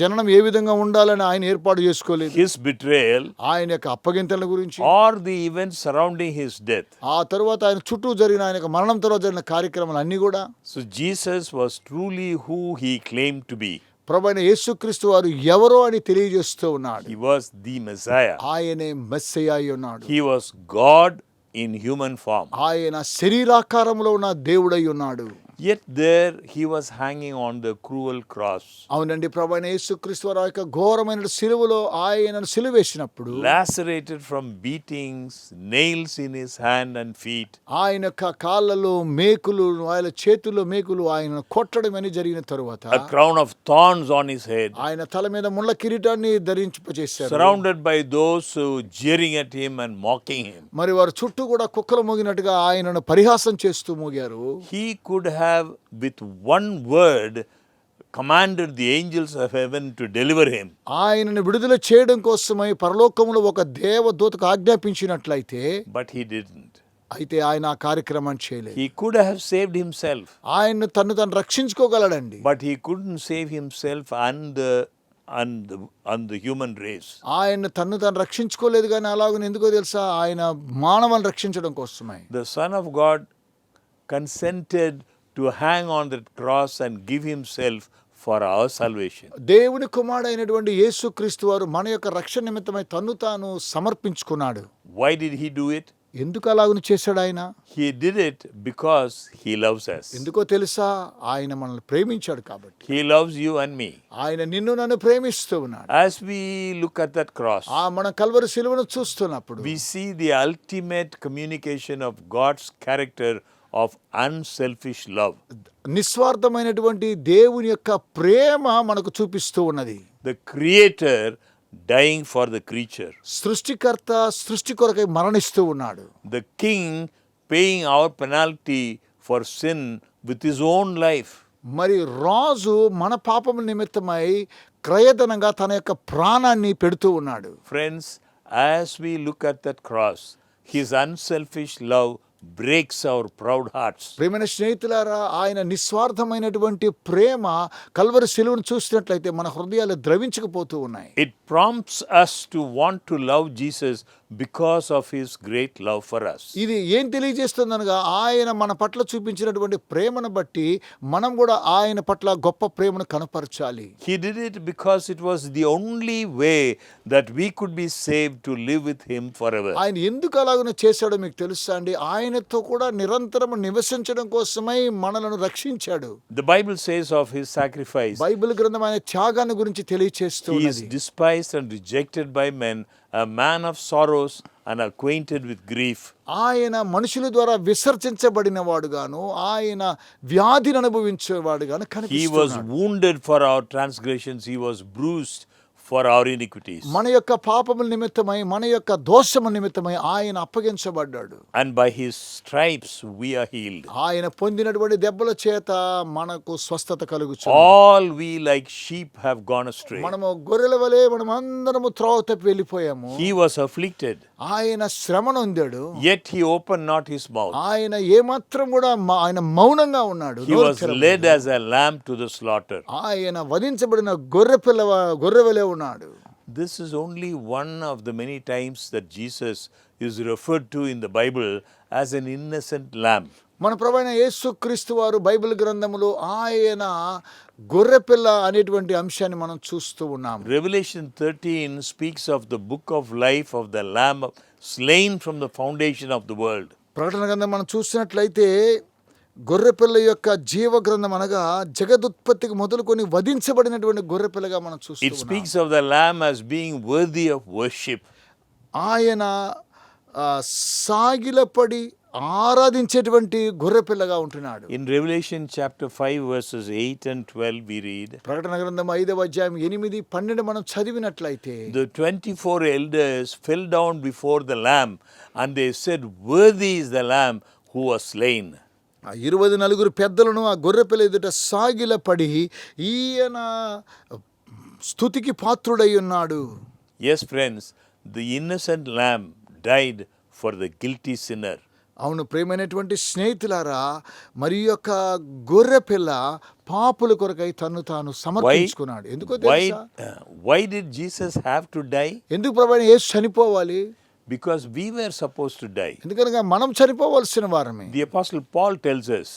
జననం ఏ విధంగా ఉండాలని ఆయన ఏర్పాటు చేసుకోలేదు. his betrayal, ఆయన యొక్క అప్పగింతల గురించి, or the events surrounding his death. ఆ తరువాత ఆయన చుట్టూ జరిగిన ఆయన యొక్క మరణం తర్వాత జరిగిన కార్యక్రమాలు అన్నీ కూడా So Jesus was truly who he claimed to be. ప్రభువైన యేసుక్రీస్తు వారు ఎవరో అని తెలియజేస్తూ ఉన్నాడు. He was the Messiah. ఆయనే మెస్సయ్య అయి ఉన్నాడు. He was God in human form. ఆయన శరీరాకారంలో ఉన్న దేవుడై ఉన్నాడు. Yet there he was hanging on the cruel cross. అవునండి, ప్రభువైన యేసుక్రీస్తు వారు ఆ యొక్క ఘోరమైన సిలువలో ఆయనను సిలువేసినప్పుడు, Lacerated from beatings, nails in his hand and feet, ఆయన యొక్క కాళ్ళలో మేకులు, ఆయన చేతుల్లో మేకులు ఆయన కొట్టడం అని జరిగిన తరువాత a crown of thorns on his head, ఆయన తల మీద ముళ్ళ కిరీటాన్ని ధరింపజేశారు. surrounded by those who jeering at him and mocking him. మరి వారు చుట్టూ కూడా కుక్కలు మోగినట్టుగా ఆయనను పరిహాసం చేస్తూ మోగారు. He could have with one word commanded the angels of heaven to deliver him. ఆయనను విడుదల చేయడం కోసమై పరలోకములో ఒక దేవదూతకు ఆజ్ఞాపించినట్లయితే, But he didn't. అయితే ఆయన ఆ కార్యక్రమాన్ని చేయలేదు. He could have saved himself, ఆయన తను రక్షించుకోగలడండి. but he couldn't save himself and the human race. ఆయన తను రక్షించుకోలేదు. కానీ అలాగని ఎందుకో తెలుసా, ఆయన మానవాన్ని రక్షించడం కోసమై The Son of God consented to hang on that cross and give himself for our salvation. దేవుని కుమారుడైనటువంటి యేసుక్రీస్తు వారు మన యొక్క రక్షణ నిమిత్తమై తన్ను తాను సమర్పించుకున్నాడు. Why did he do it? ఎందుకు అలాగని చేశాడు ఆయన? He did it because he loves us. ఎందుకో తెలుసా, ఆయన మనల్ని ప్రేమించాడు కాబట్టి. He loves you and me. ఆయన నిన్ను నన్ను ప్రేమిస్తూ ఉన్నాడు. As we look at that cross, మన కల్వరి సిలువను చూస్తున్నప్పుడు we see the ultimate communication of God's character of unselfish love. నిస్వార్థమైనటువంటి దేవుని యొక్క ప్రేమ మనకు చూపిస్తూ ఉన్నది. The Creator dying for the creature. సృష్టికర్త సృష్టి కొరకై మరణిస్తూ ఉన్నాడు. The King paying our penalty for sin with his own life. మరి రాజు మన పాపముల నిమిత్తమై క్రయధనంగా తన యొక్క ప్రాణాన్ని పెడుతూ ఉన్నాడు. Friends, as we look at that cross, his unselfish love breaks our proud hearts. ప్రేమైన స్నేహితులారా, ఆయన నిస్వార్థమైనటువంటి ప్రేమ కల్వరి సిలువను చూసినట్లయితే మన హృదయాలు ద్రవించకపోతూ ఉన్నాయి. It prompts us to want to love Jesus because of his great love for us. ఇది ఏం తెలియజేస్తుందనగా, ఆయన మన పట్ల చూపించినటువంటి ప్రేమను బట్టి మనం కూడా ఆయన పట్ల గొప్ప ప్రేమను కనపరచాలి. He did it because it was the only way that we could be saved to live with him forever. ఆయన ఎందుకు అలాగనే చేశాడో మీకు తెలుసా అండి? ఆయనతో కూడా నిరంతరం నివసించడం కోసమై మనలను రక్షించాడు. The Bible says of his sacrifice, Bible గ్రంథం ఆయన త్యాగాన్ని గురించి he is తెలియచేస్తున్నది. despised and rejected by men, a man of sorrows and acquainted with grief. ఆయన మనుషుల ద్వారా విసర్జించబడిన వాడుగాను, ఆయన వ్యాధిని అనుభవించేవాడుగాను He was కనిపిస్తున్నాడు. wounded for our transgressions, he was bruised for our iniquities. మన యొక్క పాపముల నిమిత్తమై, మన యొక్క దోషముల నిమిత్తమై ఆయన అప్పగించబడ్డాడు. And by his stripes we are healed. ఆయన పొందినటువంటి దెబ్బల చేత మనకు స్వస్థత కలుగుచు. All we like sheep have gone astray. మనము గొర్రెల వలె మనం అందరము త్రోవ తప్పి వెళ్ళిపోయాము. He was afflicted, ఆయన శ్రమ నొందాడు. yet he opened not his mouth. ఆయన ఏమాత్రం కూడా ఆయన మౌనంగా ఉన్నాడు. He నోరు was తెరవలేదు. led as a lamb to the slaughter. ఆయన వధించబడిన గొర్రె వలె ఉన్నాడు. This is only one of the many times that Jesus is referred to in the Bible as an innocent lamb. మన ప్రభువైన యేసుక్రీస్తు వారు బైబిల్ గ్రంథములో ఆయన గొర్రెపిల్ల అనేటువంటి అంశాన్ని మనం చూస్తూ ఉన్నాం. Revelation 13 speaks of the book of life of the lamb slain from the foundation of the world. ప్రకటన గ్రంథం మనం చూసినట్లయితే గొర్రెపిల్ల యొక్క జీవ గ్రంథం అనగా జగదుత్పత్తికి మొదలుకొని వధించబడినటువంటి గొర్రెపిల్లగా మనం It చూస్తున్నాం. speaks of the lamb as being worthy of worship. ఆయన సాగిలపడి ఆరాధించేటువంటి గొర్రెపిల్లగా ఉంటున్నాడు. In Revelation chapter 5 verses 8 and 12 we read, ప్రకటన గ్రంథం 5వ అధ్యాయం 8, 12 మనం చదివినట్లయితే, the 24 elders fell down before the lamb and they said, worthy is the lamb who was slain. 24 పెద్దలను ఆ గొర్రెపిల్ల ఎదుట సాగిలపడి ఈయన స్తుతికి పాత్రుడై ఉన్నాడు. Yes, friends, the innocent lamb died for the guilty sinner. అవును ప్రియమైనటువంటి స్నేహితులారా, మరి ఈ యొక్క గొర్రె పిల్ల పాపుల కొరకై తన్ను తాను సమర్పించుకున్నాడు. ఎందుకో Why, తెలుసా? why did Jesus have to die? ఎందుకు ప్రభువైన యేసు చనిపోవాలి? Because we were supposed to die. ఎందుకనగా మనం చనిపోవలసిన వారమే. The Apostle Paul tells us.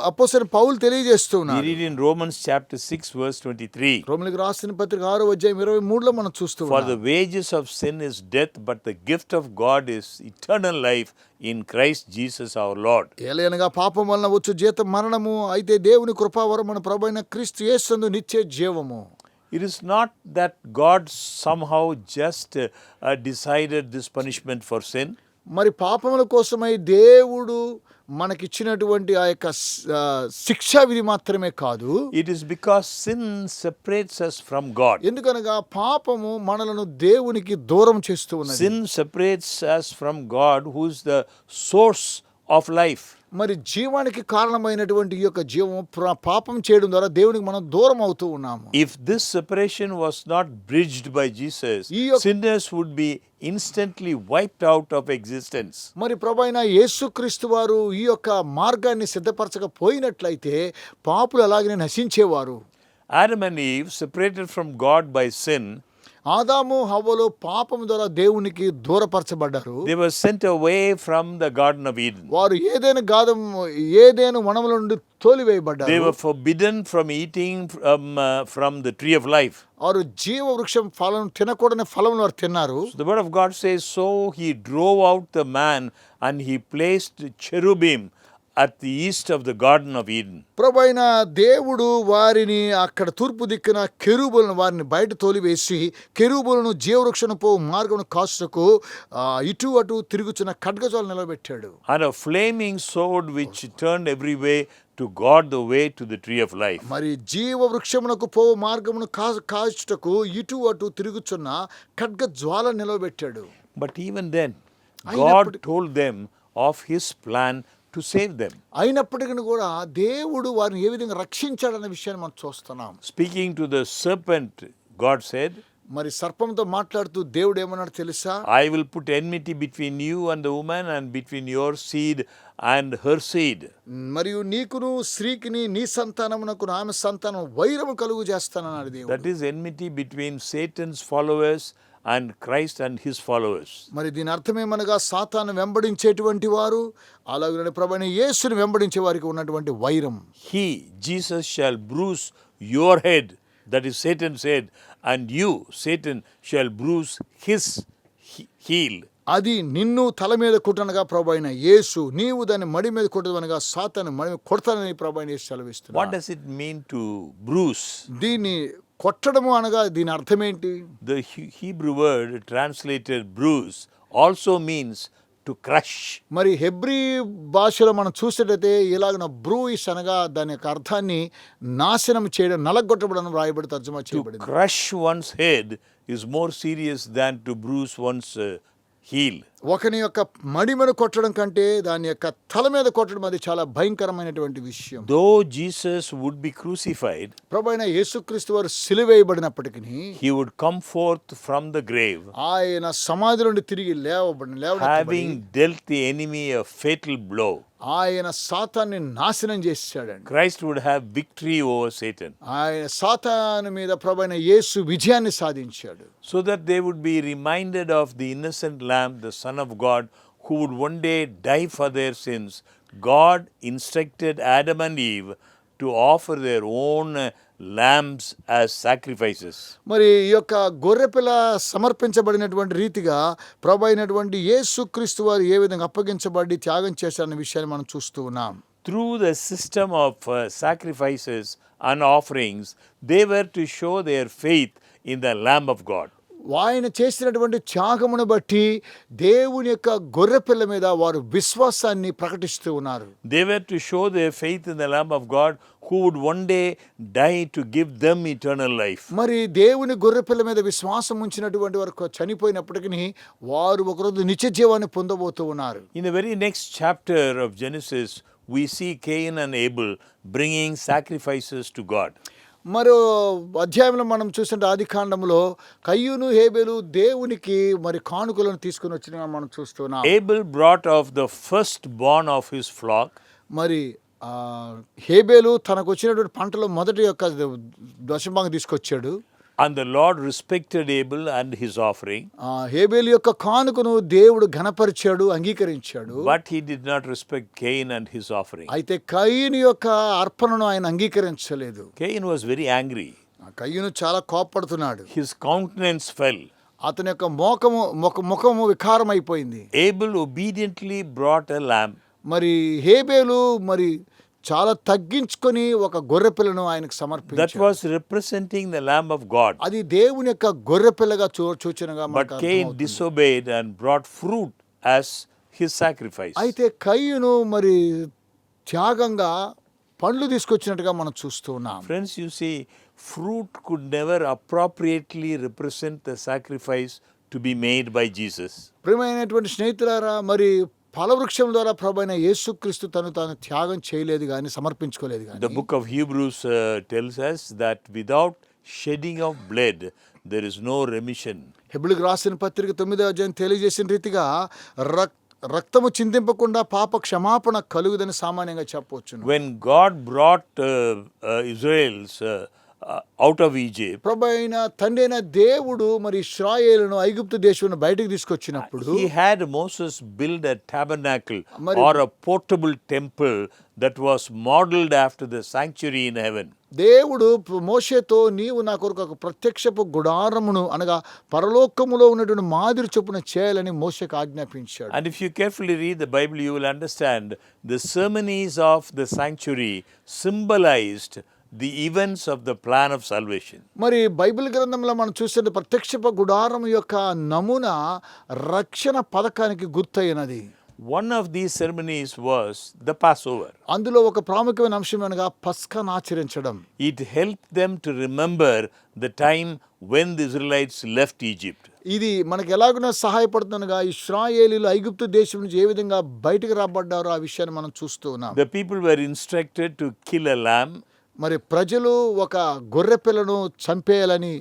అపోస్తలుడైన పౌలు తెలియజేస్తూ We ఉన్నాడు. read in Romans chapter 6 verse 23. రోమీయులకు రాసిన పత్రిక 6:23 మనం చూస్తూ For ఉన్నాం. the wages of sin is death, but the gift of God is eternal life in Christ Jesus our Lord. ఏలయనగా పాపం వలన వచ్చు జీతం మరణము, అయితే దేవుని కృపావరం మన ప్రభువైన క్రీస్తు యేసునందు నిత్య జీవము. It is not that God somehow just decided this punishment for sin. మరి పాపముల కోసమై దేవుడు మనకిచ్చినటువంటి ఆ యొక్క శిక్షా విధి మాత్రమే కాదు. It is because sin separates us from God. ఎందుకనగా పాపము మనలను దేవునికి దూరం చేస్తూ ఉన్నది. Sin separates us from God, who is the source of life. మరి జీవానికి కారణమైనటువంటి ఈ యొక్క జీవం పాపం చేయడం ద్వారా దేవునికి మనం దూరం అవుతూ ఉన్నాము. If this separation was not bridged by Jesus, sinners would be instantly wiped out of existence. మరి ప్రభువైన యేసుక్రీస్తు వారు ఈ యొక్క మార్గాన్ని సిద్ధపరచకపోయినట్లయితే పాపులు అలాగనే నశించేవారు. Adam and Eve, separated from God by sin, ఆదాము హవ్వలు పాపం ద్వారా దేవునికి దూరపరచబడ్డారు. they were sent away from the Garden of Eden. వారు ఏదేను వనముల నుండి తోలివేయబడ్డారు. They were forbidden from eating from the tree of life. వారు జీవ వృక్షం ఫలం తినకూడని ఫలం వారు తిన్నారు. So the word of God says, so he drove out the man and he placed cherubim at the east of the Garden of Eden. ప్రభువైన దేవుడు వారిని అక్కడ తూర్పు దిక్కున కెరూబులను వారిని బయట తోలివేసి కెరూబులను జీవవృక్షను పో మార్గమును కాచుటకు ఇటు అటు తిరుగుచున్న ఖడ్గజాలు నిలబెట్టాడు. And a flaming sword which turned every way to guard the way to the tree of life. మరి జీవ వృక్షమునకు పో మార్గమును కాచుటకు ఇటు అటు తిరుగుచున్న ఖడ్గజ్వాల నిలబెట్టాడు. But even then, God told them of his plan to save them. అయినప్పటికీ కూడా దేవుడు వారిని ఏ విధంగా రక్షించాడన్న విషయాన్ని మనం చూస్తున్నాం. Speaking to the serpent, God said, మరి సర్పంతో మాట్లాడుతూ దేవుడు ఏమన్నాడు తెలుసా? I will put enmity between you and the woman and between your seed and her seed. మరియు నీకును స్త్రీకిని నీ సంతానమునకు ఆమె సంతానం వైరము కలుగు చేస్తానన్నాడు దేవుడు. That is enmity between Satan's followers and Christ and his followers. మరి దీని అర్థమేమనగా సాతాను వెంబడించేటువంటి వారు అలాగే ప్రభువైన యేసుని వెంబడించే వారికి ఉన్నటువంటి వైరం. He, Jesus, shall bruise your head, that is Satan's head, and you, Satan, shall bruise his heel. అది నిన్ను తల మీద కొట్టనగా ప్రభువైన యేసు, నీవు దాన్ని మడి మీద కొట్టదనగా సాతాను మడి మీద కొడతానని ప్రభువైన యేసు సెలవిస్తున్నాడు. What does it mean to bruise? దీన్ని కొట్టడము అనగా దీని అర్థం ఏంటి? The Hebrew word translated bruise also means to crush. మరి హెబ్రీ భాషలో మనం చూసేటైతే ఇలాగ బ్రూయిస్ అనగా దాని యొక్క అర్థాన్ని నాశనం చేయడం, నలగొట్టబడడం రాయబడి తర్జుమా చేయబడింది. To crush one's head is more serious than to bruise one's heel. ఒకని యొక్క మడిమను కొట్టడం కంటే దాని యొక్క తల మీద కొట్టడం అది చాలా భయంకరమైనటువంటి విషయం. Though Jesus would be crucified, ప్రభువైన యేసుక్రీస్తు వారు సిలువేయబడినప్పటికీ he would come forth from the grave, ఆయన సమాధి నుండి తిరిగి లేవబడి having dealt the enemy a fatal blow. ఆయన సాతాన్ని నాశనం చేశాడండి. Christ would have victory over Satan, ఆయన సాతాను మీద ప్రభువైన యేసు విజయాన్ని సాధించాడు. so that they would be reminded of the innocent lamb, the Son of God, who would one day die for their sins. God instructed Adam and Eve to offer their own lambs as sacrifices. మరి ఈ యొక్క గొర్రెపిల్ల సమర్పించబడినటువంటి రీతిగా ప్రభు అయినటువంటి యేసుక్రీస్తు వారు ఏ విధంగా అప్పగించబడి త్యాగం చేశారన్న విషయాన్ని మనం చూస్తూ ఉన్నాం. Through the system of sacrifices and offerings, they were to show their faith in the Lamb of God. ఆయన చేసినటువంటి త్యాగమును బట్టి దేవుని యొక్క గొర్రెపిల్ల మీద వారు విశ్వాసాన్ని ప్రకటిస్తూ ఉన్నారు. They were to show their faith in the Lamb of God, who would one day die to give them eternal life. మరి దేవుని గొర్రెపిల్ల మీద విశ్వాసం ఉంచినటువంటి వారు చనిపోయినప్పటికీ వారు ఒకరోజు నిత్య జీవాన్ని పొందబోతూ ఉన్నారు. In the very next chapter of Genesis, we see Cain and Abel bringing sacrifices to God. మరో అధ్యాయంలో మనం చూస్తుంటే ఆదికాండంలో కయ్యూను హేబెలు దేవునికి మరి కానుకలను తీసుకుని వచ్చిన మనం చూస్తున్నాం. Abel brought of the firstborn of his flock, మరి హేబెలు తనకు వచ్చినటువంటి పంటలో మొదటి యొక్క దశభాగం తీసుకొచ్చాడు. and the Lord respected Abel and his offering, హేబెలు యొక్క కానుకను దేవుడు ఘనపరిచాడు, అంగీకరించాడు. but he did not respect Cain and his offering. అయితే కయ్యూను యొక్క అర్పణను ఆయన అంగీకరించలేదు. Cain was very angry. కయ్యూను చాలా కోపపడుతున్నాడు. His countenance fell. అతని యొక్క ముఖము వికారమైపోయింది. Abel obediently brought a lamb. మరి హేబెలు మరి చాలా తగ్గించుకొని ఒక గొర్రె పిల్లను ఆయనకు That సమర్పించాడు. was representing the Lamb of God. అది దేవుని యొక్క గొర్రె పిల్లగా సూచనగా But మనకు Cain అర్థమవుతుంది. disobeyed and brought fruit as his sacrifice. అయితే కయ్యూను మరి త్యాగంగా పండ్లు తీసుకొచ్చినట్టుగా మనం చూస్తూ ఉన్నాం. Friends, you see, fruit could never appropriately represent the sacrifice to be made by Jesus. ప్రియమైనటువంటి స్నేహితులారా, మరి ఫలవృక్షం ద్వారా ప్రభువైన యేసుక్రీస్తు తాను త్యాగం చేయలేదు కానీ, సమర్పించుకోలేదు The కానీ. book of Hebrews tells us that without shedding of blood, there is no remission. హెబ్రీయులకు రాసిన పత్రిక 9వ అధ్యాయం తెలియజేసిన రీతిగా రక్తము చిందింపకుండా పాప క్షమాపణ కలుగుదని సామాన్యంగా చెప్పవచ్చును. When God brought Israel's out of Egypt, ప్రభు అయిన తండ్రి అయిన దేవుడు మరి ఇశ్రాయేలును ఐగుప్తు దేశం బయటకు తీసుకొచ్చినప్పుడు he had Moses build a tabernacle మరి- or a portable temple that was modeled after the sanctuary in heaven. దేవుడు మోషేతో నీవు నా కొరకు ఒక ప్రత్యక్షపు గుడారమును అనగా పరలోకములో ఉన్నటువంటి మాదిరి చొప్పున చేయాలని మోషేకు ఆజ్ఞాపించాడు. And if you carefully read the Bible, you will understand the ceremonies of the sanctuary symbolized the events of the plan of salvation. మరి బైబిల్ గ్రంథంలో మనం చూస్తే ప్రత్యక్షపు గుడారం యొక్క నమూనా రక్షణ పథకానికి గుర్తయినది. One of these ceremonies was the Passover. అందులో ఒక ప్రాముఖ్యమైన అంశం అనగా పస్కాను ఆచరించడం. It helped them to remember the time when the Israelites left Egypt. ఇది మనకు ఎలాగున్నా సహాయపడుతుందనగా ఇశ్రాయేలీలు ఐగుప్తు దేశం నుంచి ఏ విధంగా బయటకు రాబడ్డారో ఆ విషయాన్ని మనం చూస్తూ ఉన్నాం. The people were instructed to kill a lamb. మరి ప్రజలు ఒక గొర్రె పిల్లను చంపేయాలని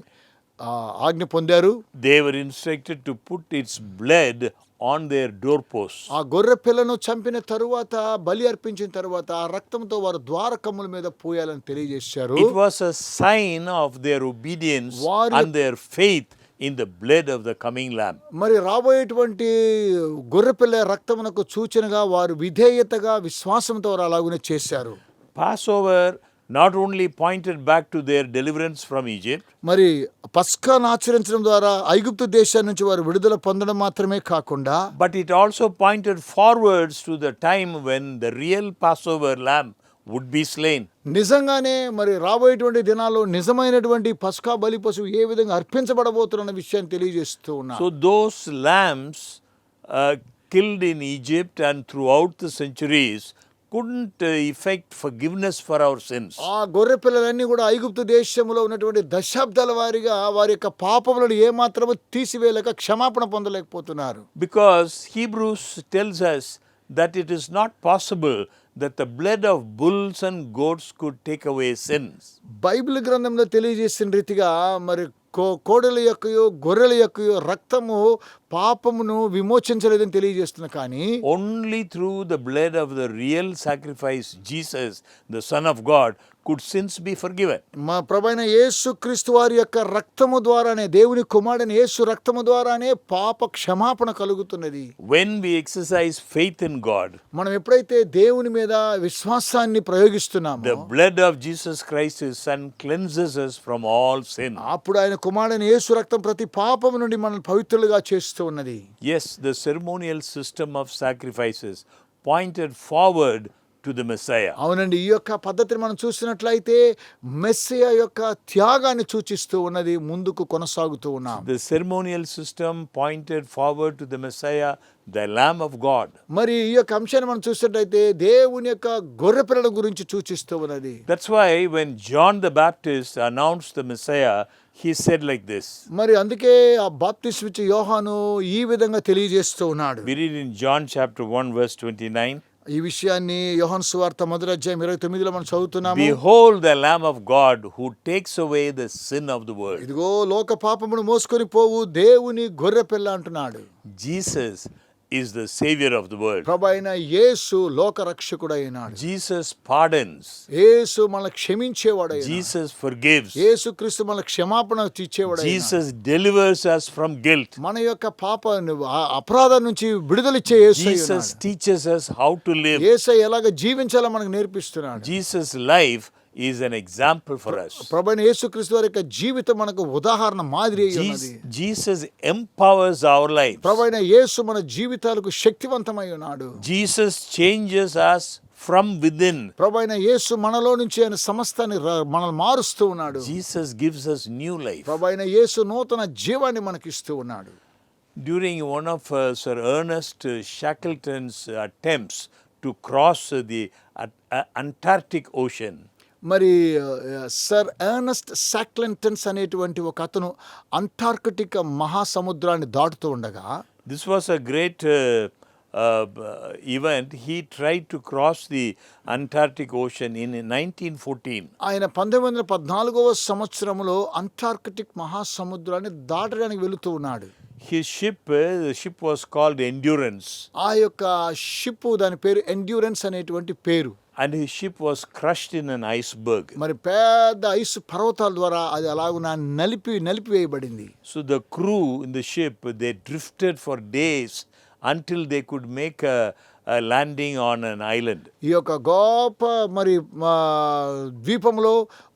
ఆజ్ఞ పొందారు. They were instructed to put its blood on their doorposts. ఆ గొర్రె పిల్లను చంపిన తరువాత, బలి అర్పించిన తరువాత ఆ రక్తంతో వారు ద్వారకమ్ముల మీద పోయాలని తెలియజేశారు. It was a sign of their obedience వారి- and their faith in the blood of the coming lamb. మరి రాబోయేటువంటి గొర్రె పిల్ల రక్తమునకు సూచనగా వారు విధేయతగా విశ్వాసంతో వారు అలాగనే చేశారు. Passover not only pointed back to their deliverance from Egypt, మరి పస్కాను ఆచరించడం ద్వారా ఐగుప్తు దేశం నుంచి వారు విడుదల పొందడం మాత్రమే కాకుండా, but it also pointed forwards to the time when the real Passover lamb would be slain. నిజంగానే మరి రాబోయేటువంటి దినాల్లో నిజమైనటువంటి పస్కా బలి పశువు ఏ విధంగా అర్పించబడబోతున్న విషయాన్ని తెలియజేస్తూ ఉన్నారు. So those lambs killed in Egypt and throughout the centuries couldn't effect forgiveness for our sins. ఆ గొర్రె పిల్లలన్నీ కూడా ఐగుప్తు దేశంలో ఉన్నటువంటి దశాబ్దాల వారీగా వారి యొక్క పాపములను ఏమాత్రము తీసివేయలేక క్షమాపణ పొందలేకపోతున్నారు. Because Hebrews tells us that it is not possible that the blood of bulls and goats could take away sins. Bible గ్రంథంలో తెలియజేసిన రీతిగా మరి కోడెల యొక్కయో గొర్రెల యొక్కయో రక్తము పాపమును విమోచించలేదని తెలియజేస్తున్నా, కానీ Only through the blood of the real sacrifice, Jesus, the Son of God, could sins be forgiven. మా ప్రభువైన యేసు క్రీస్తు వారి యొక్క రక్తము ద్వారానే, దేవుని కుమారుడైన యేసు రక్తము ద్వారానే పాప క్షమాపణ కలుగుతున్నది. When we exercise faith in God, మనం ఎప్పుడైతే దేవుని మీద విశ్వాసాన్ని ప్రయోగిస్తున్నామో, the blood of Jesus Christ, His Son, cleanses us from all sin. అప్పుడు ఆయన కుమారుడైన యేసు రక్తం ప్రతి పాపము నుండి మనల్ని పవిత్రులుగా చేస్తూ ఉన్నది. Yes, the ceremonial system of sacrifices pointed forward to the Messiah. అవునండి, ఈ యొక్క పద్ధతిని మనం చూసినట్లయితే మెస్సియా యొక్క త్యాగాన్ని సూచిస్తూ ఉన్నది, ముందుకు కొనసాగుతూ ఉన్నాం. The ceremonial system pointed forward to the Messiah, the Lamb of God. మరి ఈ యొక్క అంశాన్ని మనం చూసినట్లయితే దేవుని యొక్క గొర్రె పిల్లల గురించి సూచిస్తూ ఉన్నది. That's why when John the Baptist announced the Messiah, he said like this. మరి అందుకే ఆ బాప్తిస్మ ఇచ్చే యోహాను ఈ విధంగా తెలియజేస్తూ ఉన్నాడు. We read in John chapter 1 verse 29. ఈ విషయాన్ని యోహాను సువార్త 1:29 మనం చదువుతున్నాము. Behold the Lamb of God who takes away the sin of the world. ఇదిగో లోక పాపమును మోసుకొని పోవు దేవుని గొర్రెపిల్ల అంటున్నాడు. Jesus is the Savior of the world. ప్రభువైన యేసు లోక రక్షకుడైనాడు. Jesus pardons. యేసు మనల్ని క్షమించేవాడైనాడు. Jesus forgives. యేసుక్రీస్తు మనల్ని క్షమాపణ ఇచ్చేవాడైనాడు. Jesus delivers us from guilt. మన యొక్క అపరాధం నుంచి విడుదలిచ్చే యేసు Jesus teaches us how to live. యేసు ఎలాగ జీవించాలో మనకు నేర్పిస్తున్నాడు. Jesus' life is an example for us. ప్రభువైన యేసుక్రీస్తు వారి యొక్క జీవితం మనకు ఉదాహరణ మాదిరి అయి ఉన్నది. Jesus empowers our lives. ప్రభువైన యేసు మన జీవితాలకు శక్తివంతమై ఉన్నాడు. Jesus changes us from within. ప్రభువైన యేసు మనలో నుంచి ఆయన సమస్తాన్ని మనల్ని మారుస్తూ ఉన్నాడు. Jesus gives us new life. ప్రభువైన యేసు నూతన జీవాన్ని మనకి ఇస్తూ ఉన్నాడు. During one of Sir Ernest Shackleton's attempts to cross the Antarctic Ocean, మరి సర్ ఎర్నెస్ట్ శాక్లెంటన్స్ అనేటువంటి ఒక అతను అంటార్కిటిక్ మహాసముద్రాన్ని దాటుతూ ఉండగా, this was a great event. He tried to cross the Antarctic Ocean in 1914. ఆయన 1914వ సంవత్సరంలో అంటార్కిటిక్ మహాసముద్రాన్ని దాటడానికి వెళుతూ ఉన్నాడు. His ship, the ship was called Endurance. ఆ యొక్క షిప్ దాని పేరు ఎండ్యూరెన్స్ అనేటువంటి పేరు. And his ship was crushed in an iceberg. మరి పెద్ద ఐస్ పర్వతాల ద్వారా అది అలాగున నలిపివేయబడింది. So the crew in the ship, they drifted for days until they could make a landing on an island. ఈ యొక్క గొప్ప మరి ద్వీపంలో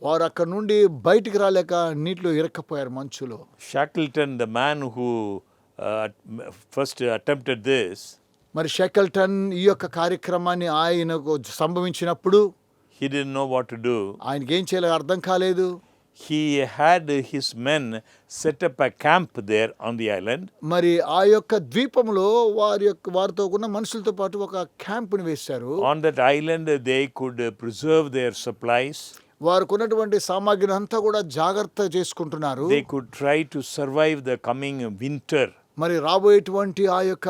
వారు అక్కడ నుండి బయటికి రాలేక నీటిలో ఇరక్కపోయారు మంచులో. Shackleton, the man who first attempted this, మరి షెకల్టన్ ఈ యొక్క కార్యక్రమాన్ని ఆయనకు సంభవించినప్పుడు he didn't know what to do. ఆయనకి ఏం చేయాలో అర్థం కాలేదు. He had his men set up a camp there on the island. మరి ఆ యొక్క ద్వీపంలో వారితో ఉన్న మనుషులతో పాటు ఒక క్యాంపుని వేశారు. On that island they could preserve their supplies. వారికి ఉన్నటువంటి సామాగ్రిని అంతా కూడా జాగ్రత్త చేసుకుంటున్నారు. They could try to survive the coming winter. మరి రాబోయేటువంటి ఆ యొక్క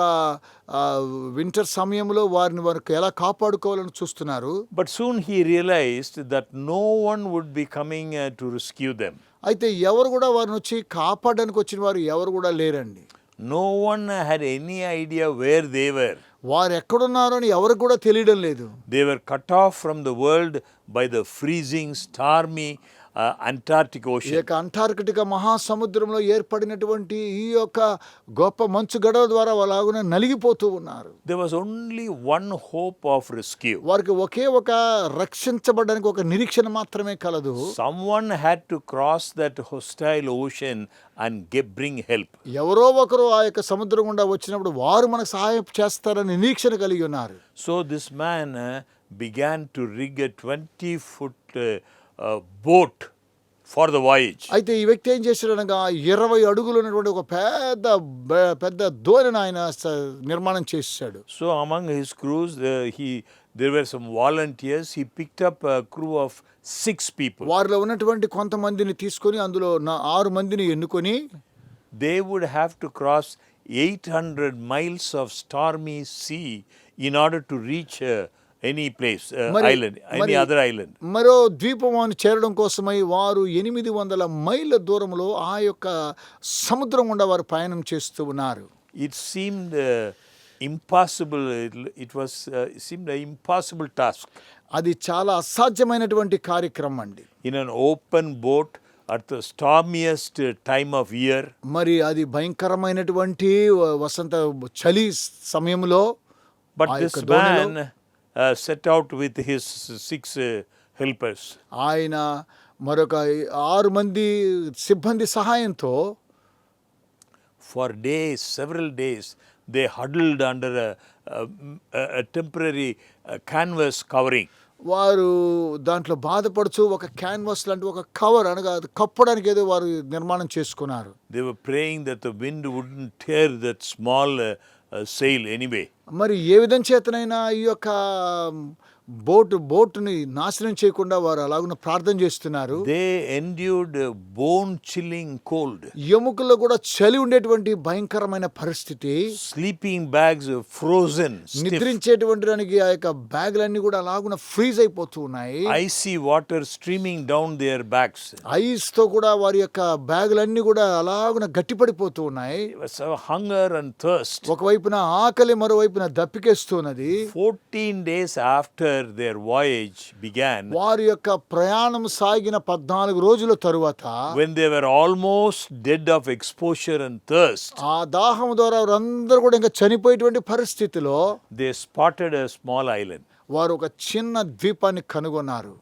వింటర్ సమయంలో వారికి ఎలా కాపాడుకోవాలని చూస్తున్నారు. But soon he realized that no one would be coming to rescue them. అయితే ఎవరు కూడా వారిని వచ్చి కాపాడడానికి వచ్చిన వారు ఎవరు కూడా లేరండి. No one had any idea where they were. వారు ఎక్కడున్నారో అని ఎవరికి కూడా తెలియడం లేదు. They were cut off from the world by the freezing, stormy Antarctic ఈ Ocean. యొక్క అంటార్కిటిక మహాసముద్రంలో ఏర్పడినటువంటి ఈ యొక్క గొప్ప మంచు గడవ ద్వారా వాళ్ళ నలిగిపోతూ ఉన్నారు. There was only one hope of rescue. వారికి ఒకే ఒక రక్షించబడడానికి ఒక నిరీక్షణ మాత్రమే కలదు. Someone had to cross that hostile ocean and bring help. ఎవరో ఒకరు ఆ యొక్క సముద్రం గుండా వచ్చినప్పుడు వారు మనకు సహాయం చేస్తారని నిరీక్షణ కలిగి ఉన్నారు. So this man began to rig a 20-foot boat for the voyage. అయితే ఈ వ్యక్తి ఏం చేశాడనగా 20 అడుగులు ఉన్నటువంటి ఒక పెద్ద దోణిని ఆయన నిర్మాణం చేశాడు. So among his crews there were some volunteers. He picked up a crew of 6 people. వారిలో ఉన్నటువంటి కొంతమందిని తీసుకొని అందులో 6 మందిని ఎన్నుకొని They would have to cross 800 miles of stormy sea in order to reach any place, island, any other island. మరో ద్వీపం చేరడం కోసమై వారు 800 మైళ్ళ దూరంలో ఆ యొక్క సముద్రం గుండా వారు ప్రయాణం చేస్తూ ఉన్నారు. It seemed impossible. It seemed an impossible task. అది చాలా అసాధ్యమైనటువంటి కార్యక్రమం అండి. In an open boat at the stormiest time of year. మరి అది భయంకరమైనటువంటి వసంత చలి సమయంలో. But this man set out with his 6 helpers. ఆయన మరొక 6 మంది సిబ్బంది సహాయంతో for days, several days, they huddled under a temporary canvas covering. వారు దాంట్లో బాధపడుచు ఒక క్యాన్వాస్ లాంటి ఒక కవర్ అనగా కప్పడానికి ఏదో వారు నిర్మాణం చేసుకున్నారు. They were praying that the wind wouldn't tear that small sail anyway. మరి ఏ విధం చేతనైనా ఈ యొక్క బోటుని నాశనం చేయకుండా వారు అలాగున ప్రార్థన చేస్తున్నారు. They endured a bone-chilling cold. ఎముకల్లో కూడా చలి ఉండేటువంటి భయంకరమైన పరిస్థితి. Sleeping bags were frozen, stiff. నిద్రించేటువంటి దానికి ఆ యొక్క బ్యాగులన్నీ కూడా అలాగున ఫ్రీజ్ అయిపోతూ ఉన్నాయి. Icy water streaming down their backs. Ice తో కూడా వారి యొక్క బ్యాగులన్నీ కూడా అలాగున గట్టిపడిపోతూ ఉన్నాయి. It was a hunger and thirst. ఒకవైపున ఆకలి, మరోవైపున దప్పికేస్తున్నది. 14 days after their voyage began, వారి యొక్క ప్రయాణం సాగిన 14 రోజుల తరువాత when they were almost dead of exposure and thirst, ఆ దాహం ద్వారా వారందరూ కూడా ఇంకా చనిపోయేటువంటి పరిస్థితిలో they spotted a small island. వారు ఒక చిన్న ద్వీపాన్ని కనుగొన్నారు.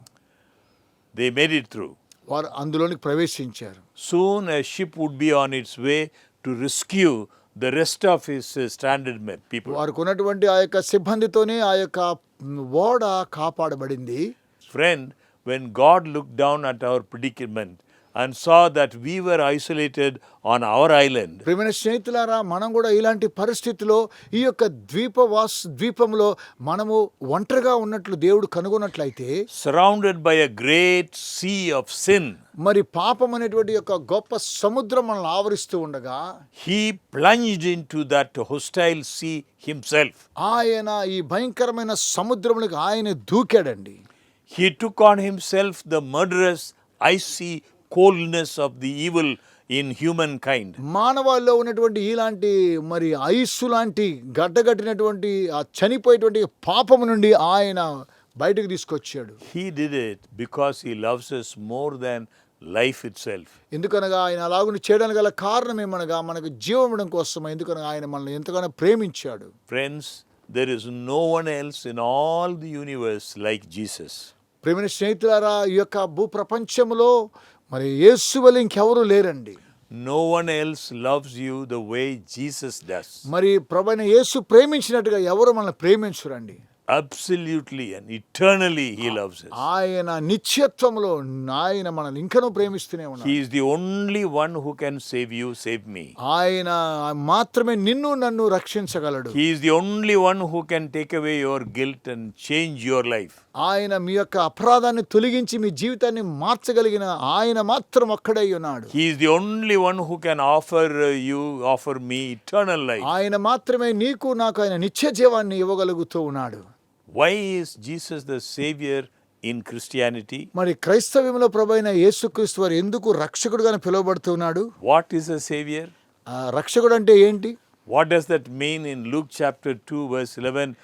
They made it through. వారు అందులోనికి ప్రవేశించారు. Soon a ship would be on its way to rescue the rest of his stranded people. వారికి ఉన్నటువంటి ఆ యొక్క సిబ్బందితోనే ఆ యొక్క ఓడ కాపాడబడింది. Friend, when God looked down at our predicament and saw that we were isolated on our island, ప్రియమైన స్నేహితులారా, మనం కూడా ఇలాంటి పరిస్థితిలో ఈ యొక్క ద్వీపంలో మనము ఒంటరిగా ఉన్నట్లు దేవుడు కనుగొన్నట్లయితే, surrounded by a great sea of sin, మరి పాపం అనేటువంటి యొక్క గొప్ప సముద్రం మనల్ని ఆవరిస్తూ ఉండగా he plunged into that hostile sea himself. ఆయన ఈ భయంకరమైన సముద్రంలోకి ఆయన దూకాడండి. He took on himself the murderous, icy coldness of the evil in humankind. మానవాళ్ళలో ఉన్నటువంటి ఇలాంటి మరి ఐసు లాంటి గడ్డగట్టినటువంటి ఆ చనిపోయేటువంటి పాపము నుండి ఆయన బయటకు తీసుకొచ్చాడు. He did it because he loves us more than life itself. ఎందుకనగా ఆయన అలాగుని చేయడానికి గల కారణం ఏమనగా మనకు జీవం ఇవ్వడం కోసం. ఎందుకనగా ఆయన మనల్ని ఎంతగానో ప్రేమించాడు. Friends, there is no one else in all the universe like Jesus. ప్రియమైన స్నేహితులారా, ఈ యొక్క భూప్రపంచంలో మరి యేసు వలె ఇంకెవరూ లేరండి. No one else loves you the way Jesus does. మరి ప్రభువైన యేసు ప్రేమించినట్టుగా ఎవరు మనల్ని ప్రేమించురండి. Absolutely and eternally he loves us. ఆయన నిత్యత్వంలో ఆయన మనల్ని ఇంకనూ ప్రేమిస్తూనే ఉన్నాడు. He is the only one who can save you, save me. ఆయన మాత్రమే నిన్ను నన్ను రక్షించగలడు. He is the only one who can take away your guilt and change your life. ఆయన మీ యొక్క అపరాధాన్ని తొలగించి మీ జీవితాన్ని మార్చగలిగిన ఆయన మాత్రం ఒక్కడై ఉన్నాడు. He is the only one who can offer me eternal life. ఆయన మాత్రమే నీకు నాకు ఆయన నిత్య జీవాన్ని ఇవ్వగలుగుతూ ఉన్నాడు. Why is Jesus the Savior in Christianity? మరి క్రైస్తవ్యంలో ప్రభువైన యేసుక్రీస్తు వారు ఎందుకు రక్షకుడుగా పిలువబడుతున్నాడు? What is a Savior? రక్షకుడు అంటే ఏంటి? What does that mean in Luke chapter 2 verse 11?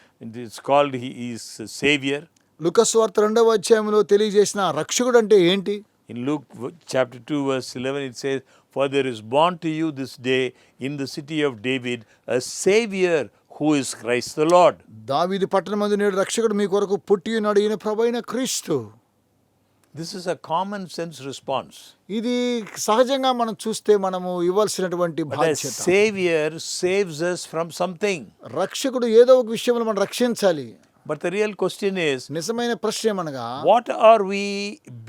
It's called he is a Savior. లూకా సువార్త 2వ అధ్యాయంలో తెలియజేసిన రక్షకుడు అంటే ఏంటి? In Luke chapter 2 verse 11 it says, "For there is born to you this day in the city of David a Savior who is Christ the Lord." దావీదు పట్టణమందు నేడు రక్షకుడు మీ కొరకు పుట్టి ఉన్నాడు, ఈయన ప్రభువైన క్రీస్తు. This is a common sense response. ఇది సహజంగా మనం చూస్తే మనము ఇవ్వాల్సినటువంటి But a బాధ్యత. Savior saves us from something. రక్షకుడు ఏదో ఒక విషయంలో మనం రక్షించాలి. But the real question is, నిజమైన ప్రశ్న ఏమనగా, what are we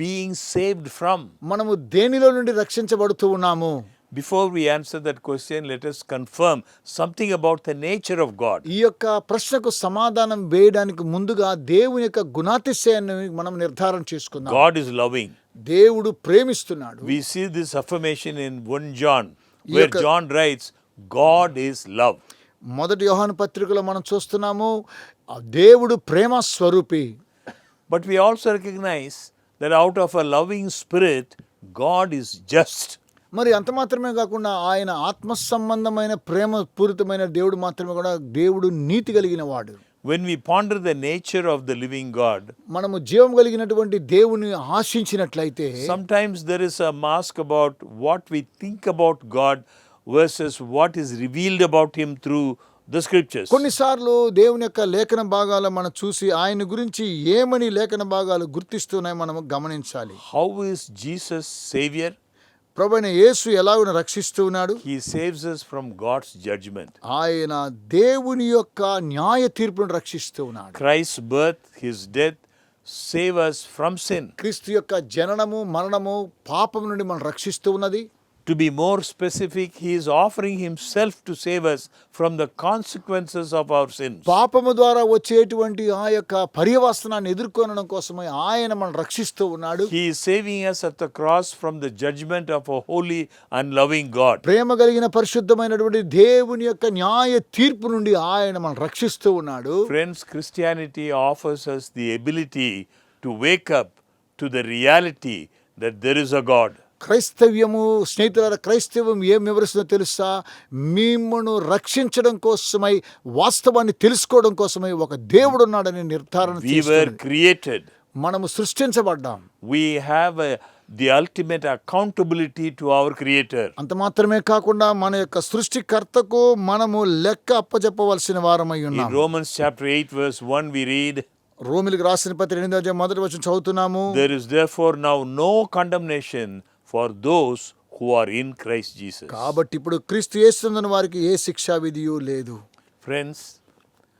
being saved from? మనము దేనిలో నుండి రక్షించబడుతూ ఉన్నాము? Before we answer that question, let us confirm something about the nature of God. ఈ యొక్క ప్రశ్నకు సమాధానం వేయడానికి ముందుగా దేవుని యొక్క గుణాతిశయాన్ని మనం నిర్ధారణ చేసుకుందాం. God is loving. దేవుడు ప్రేమిస్తున్నాడు. We see this affirmation in 1 John, where John writes, God is love. మొదటి యోహాను పత్రికలో మనం చూస్తున్నాము, దేవుడు ప్రేమ స్వరూపి. But we also recognize that out of a loving spirit, God is just. మరి అంత మాత్రమే కాకుండా ఆయన ఆత్మ సంబంధమైన ప్రేమ పూరితమైన దేవుడు మాత్రమే కూడా దేవుడు నీతి కలిగిన వాడు. When we ponder the nature of the living God, మనము జీవం కలిగినటువంటి దేవుని ఆశించినట్లయితే sometimes there is a mask about what we think about God versus what is revealed about him through the scriptures. కొన్నిసార్లు దేవుని యొక్క లేఖన భాగాలు మనం చూసి ఆయన గురించి ఏమని లేఖన భాగాలు గుర్తిస్తున్నాయి మనము గమనించాలి. How is Jesus Savior? ప్రభువైన యేసు ఎలాగున రక్షిస్తూ ఉన్నాడు? He saves us from God's judgment. ఆయన దేవుని యొక్క న్యాయ తీర్పును రక్షిస్తూ ఉన్నాడు. Christ's birth, his death save us from sin. క్రీస్తు యొక్క జననము మరణము పాపం నుండి మనం రక్షిస్తూ ఉన్నది. To be more specific, he is offering himself to save us from the consequences of our sins. పాపము ద్వారా వచ్చేటువంటి ఆ యొక్క పర్యవసనాన్ని ఎదుర్కొనడం కోసమై ఆయన మనం రక్షిస్తూ ఉన్నాడు. He is saving us at the cross from the judgment of a holy and loving God. ప్రేమ కలిగిన పరిశుద్ధమైనటువంటి దేవుని యొక్క న్యాయ తీర్పు నుండి ఆయన మనం రక్షిస్తూ ఉన్నాడు. Friends, Christianity offers us the ability to wake up to the reality that there is a God. క్రైస్తవ్యము స్నేహితులారా, క్రైస్తవ్యం ఏం వివరిస్తుందో తెలుసా? మిమ్మల్ని రక్షించడం కోసమై, వాస్తవాన్ని తెలుసుకోవడం కోసమై ఒక దేవుడు ఉన్నాడని నిర్ధారణ We were చేస్తుంది. created. మనము సృష్టించబడ్డాం. We have the ultimate accountability to our Creator. అంత మాత్రమే కాకుండా మన యొక్క సృష్టికర్తకు మనము లెక్క అప్పచెప్పవలసిన వారమై In ఉన్నాం. Romans chapter 8 verse 1 we read, రోమిలికి రాసిన పత్రిక 8వ అధ్యాయం మొదటి వచనం చదువుతున్నాము. there is therefore now no condemnation for those who are in Christ Jesus. కాబట్టి ఇప్పుడు క్రీస్తు యేసునందున వారికి ఏ శిక్షా విధియు లేదు. Friends,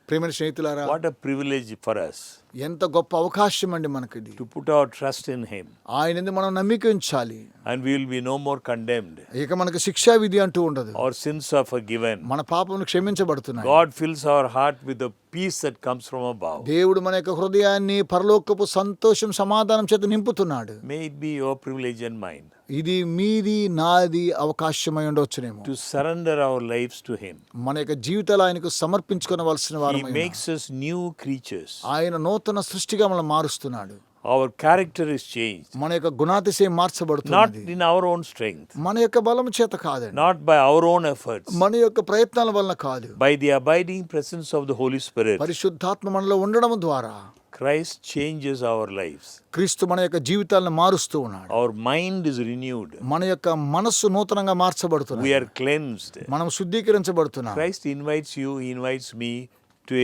ప్రియమైన స్నేహితులారా, what a privilege for us ఎంత గొప్ప అవకాశం అండి మనకిది. to put our trust in Him, ఆయన యందు మనం నమ్మిక ఉంచాలి. and we will be no more condemned. ఇక మనకు శిక్షా విధి అంటూ ఉండదు. Our sins are forgiven. మన పాపములు క్షమించబడుతున్నాయి. God fills our heart with the peace that comes from above. దేవుడు మన యొక్క హృదయాన్ని పరలోకపు సంతోషం, సమాధానం చేత నింపుతున్నాడు. May it be your privilege and mine ఇది మీది, నాది అవకాశమై ఉండవచ్చునేమో. to surrender our lives to Him. మన యొక్క జీవితాలు ఆయనకు సమర్పించుకోవలసిన He వారమై makes us new creatures. ఆయన నూతన సృష్టిగా మనం మారుస్తున్నాడు. Our character is changed, మన యొక్క గుణాతిశయం not మార్చబడుతుంది. in our own strength, మన యొక్క బలం చేత కాదండి, not by our own efforts, మన యొక్క ప్రయత్నాల వలన కాదు, by the abiding presence of the Holy Spirit. పరిశుద్ధాత్మ మనలో ఉండడం ద్వారా Christ changes our lives. క్రీస్తు మన యొక్క జీవితాలను మారుస్తూ ఉన్నాడు. Our mind is renewed. మన యొక్క మనస్సు నూతనంగా We మార్చబడుతుంది. are cleansed. మనం శుద్ధీకరించబడుతున్నాం. Christ invites you, He invites me to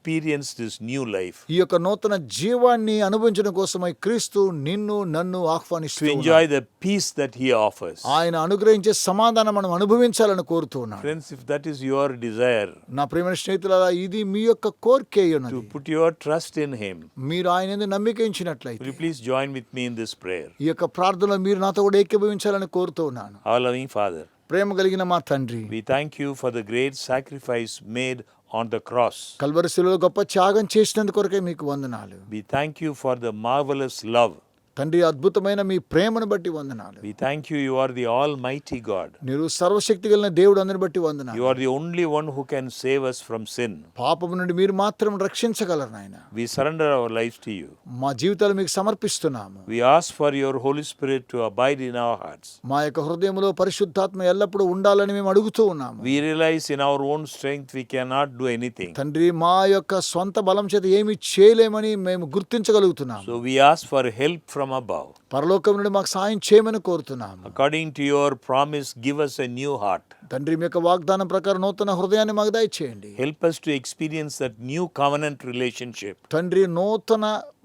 experience this new life, ఈ యొక్క నూతన జీవాన్ని అనుభవించడం కోసమై క్రీస్తు నిన్ను నన్ను to ఆహ్వానిస్తూ enjoy ఉన్నాడు. the peace that He offers. ఆయన అనుగ్రహించే సమాధానం మనం అనుభవించాలని కోరుతూ ఉన్నాడు. Friends, if that is your desire, నా ప్రియమైన స్నేహితులారా, ఇది మీ యొక్క కోరిక అయి ఉన్నది. to put your trust in Him, మీరు ఆయన యందు నమ్మిక will ఉంచినట్లయితే you please join with me in this prayer? ఈ యొక్క ప్రార్థనలో మీరు నాతో కూడా ఏకీభవించాలని కోరుతూ ఉన్నాను. Our loving Father, ప్రేమ కలిగిన మా తండ్రి, we thank you for the great sacrifice made on the cross. Calvary శిలువలో గొప్ప త్యాగం చేసినందుకు కొరకే మీకు వందనాలు. We thank you for the marvelous love. తండ్రి, అద్భుతమైన మీ ప్రేమను బట్టి వందనాలు. We thank you, you are the Almighty God. మీరు సర్వశక్తి కలిగిన దేవుడు, అందరిని బట్టి You వందనాలు. are the only one who can save us from sin. పాపము నుండి మీరు మాత్రం రక్షించగలరు నాయన. We surrender our lives to you. మా జీవితాలు మీకు సమర్పిస్తున్నాము. We ask for your Holy Spirit to abide in our hearts. మా యొక్క హృదయంలో పరిశుద్ధాత్మ ఎల్లప్పుడూ ఉండాలని మేము అడుగుతూ ఉన్నాము. We realize in our own strength we cannot do anything. తండ్రి, మా యొక్క స్వంత బలం చేత ఏమీ చేయలేమని మేము గుర్తించగలుగుతున్నాము. So we ask for help from above. పరలోకం నుండి మాకు సాయం చేయమని కోరుతున్నాము. According to your promise, give us a new heart. తండ్రి, మీ యొక్క వాగ్దానం ప్రకారం నూతన హృదయాన్ని మాకు దయచేయండి. Help us to experience that new covenant relationship. తండ్రి,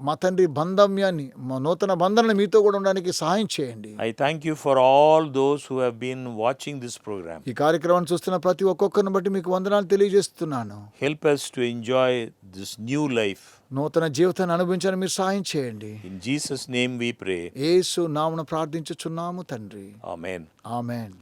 మా తండ్రి బంధమ్యాన్ని, మా నూతన బంధనని మీతో కూడా ఉండడానికి సహాయం చేయండి. I thank you for all those who have been watching this program. ఈ కార్యక్రమాన్ని చూస్తున్న ప్రతి ఒక్కొక్కరిని బట్టి మీకు వందనాలు తెలియజేస్తున్నాను. Help us to enjoy this new life. నూతన జీవితాన్ని అనుభవించాలని మీరు సహాయం చేయండి. In Jesus' name we pray. యేసు నామమున ప్రార్థించుచున్నాము తండ్రి. Amen. Amen.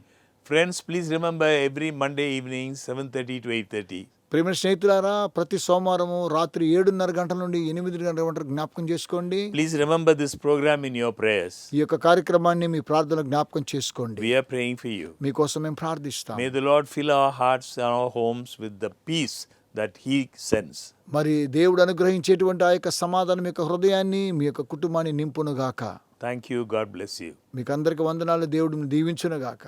Friends, please remember every Monday evening 7:30 to 8:30. ప్రియమైన స్నేహితులారా, ప్రతి సోమవారము రాత్రి 7:30 గంటల నుండి 8 గంటల వరకు జ్ఞాపకం చేసుకోండి. Please remember this program in your prayers. ఈ యొక్క కార్యక్రమాన్ని మీ ప్రార్థనలో జ్ఞాపకం చేసుకోండి. We are praying for you. మీకోసం మేము ప్రార్థిస్తాం. May the Lord fill our hearts and our homes with the peace that He sends. మరి దేవుడు అనుగ్రహించేటువంటి ఆ యొక్క సమాధానం మీ యొక్క హృదయాన్ని, మీ యొక్క కుటుంబాన్ని నింపునుగాక. Thank you. God bless you. మీకు అందరికి వందనాలు. దేవుడిని దీవించునుగాక.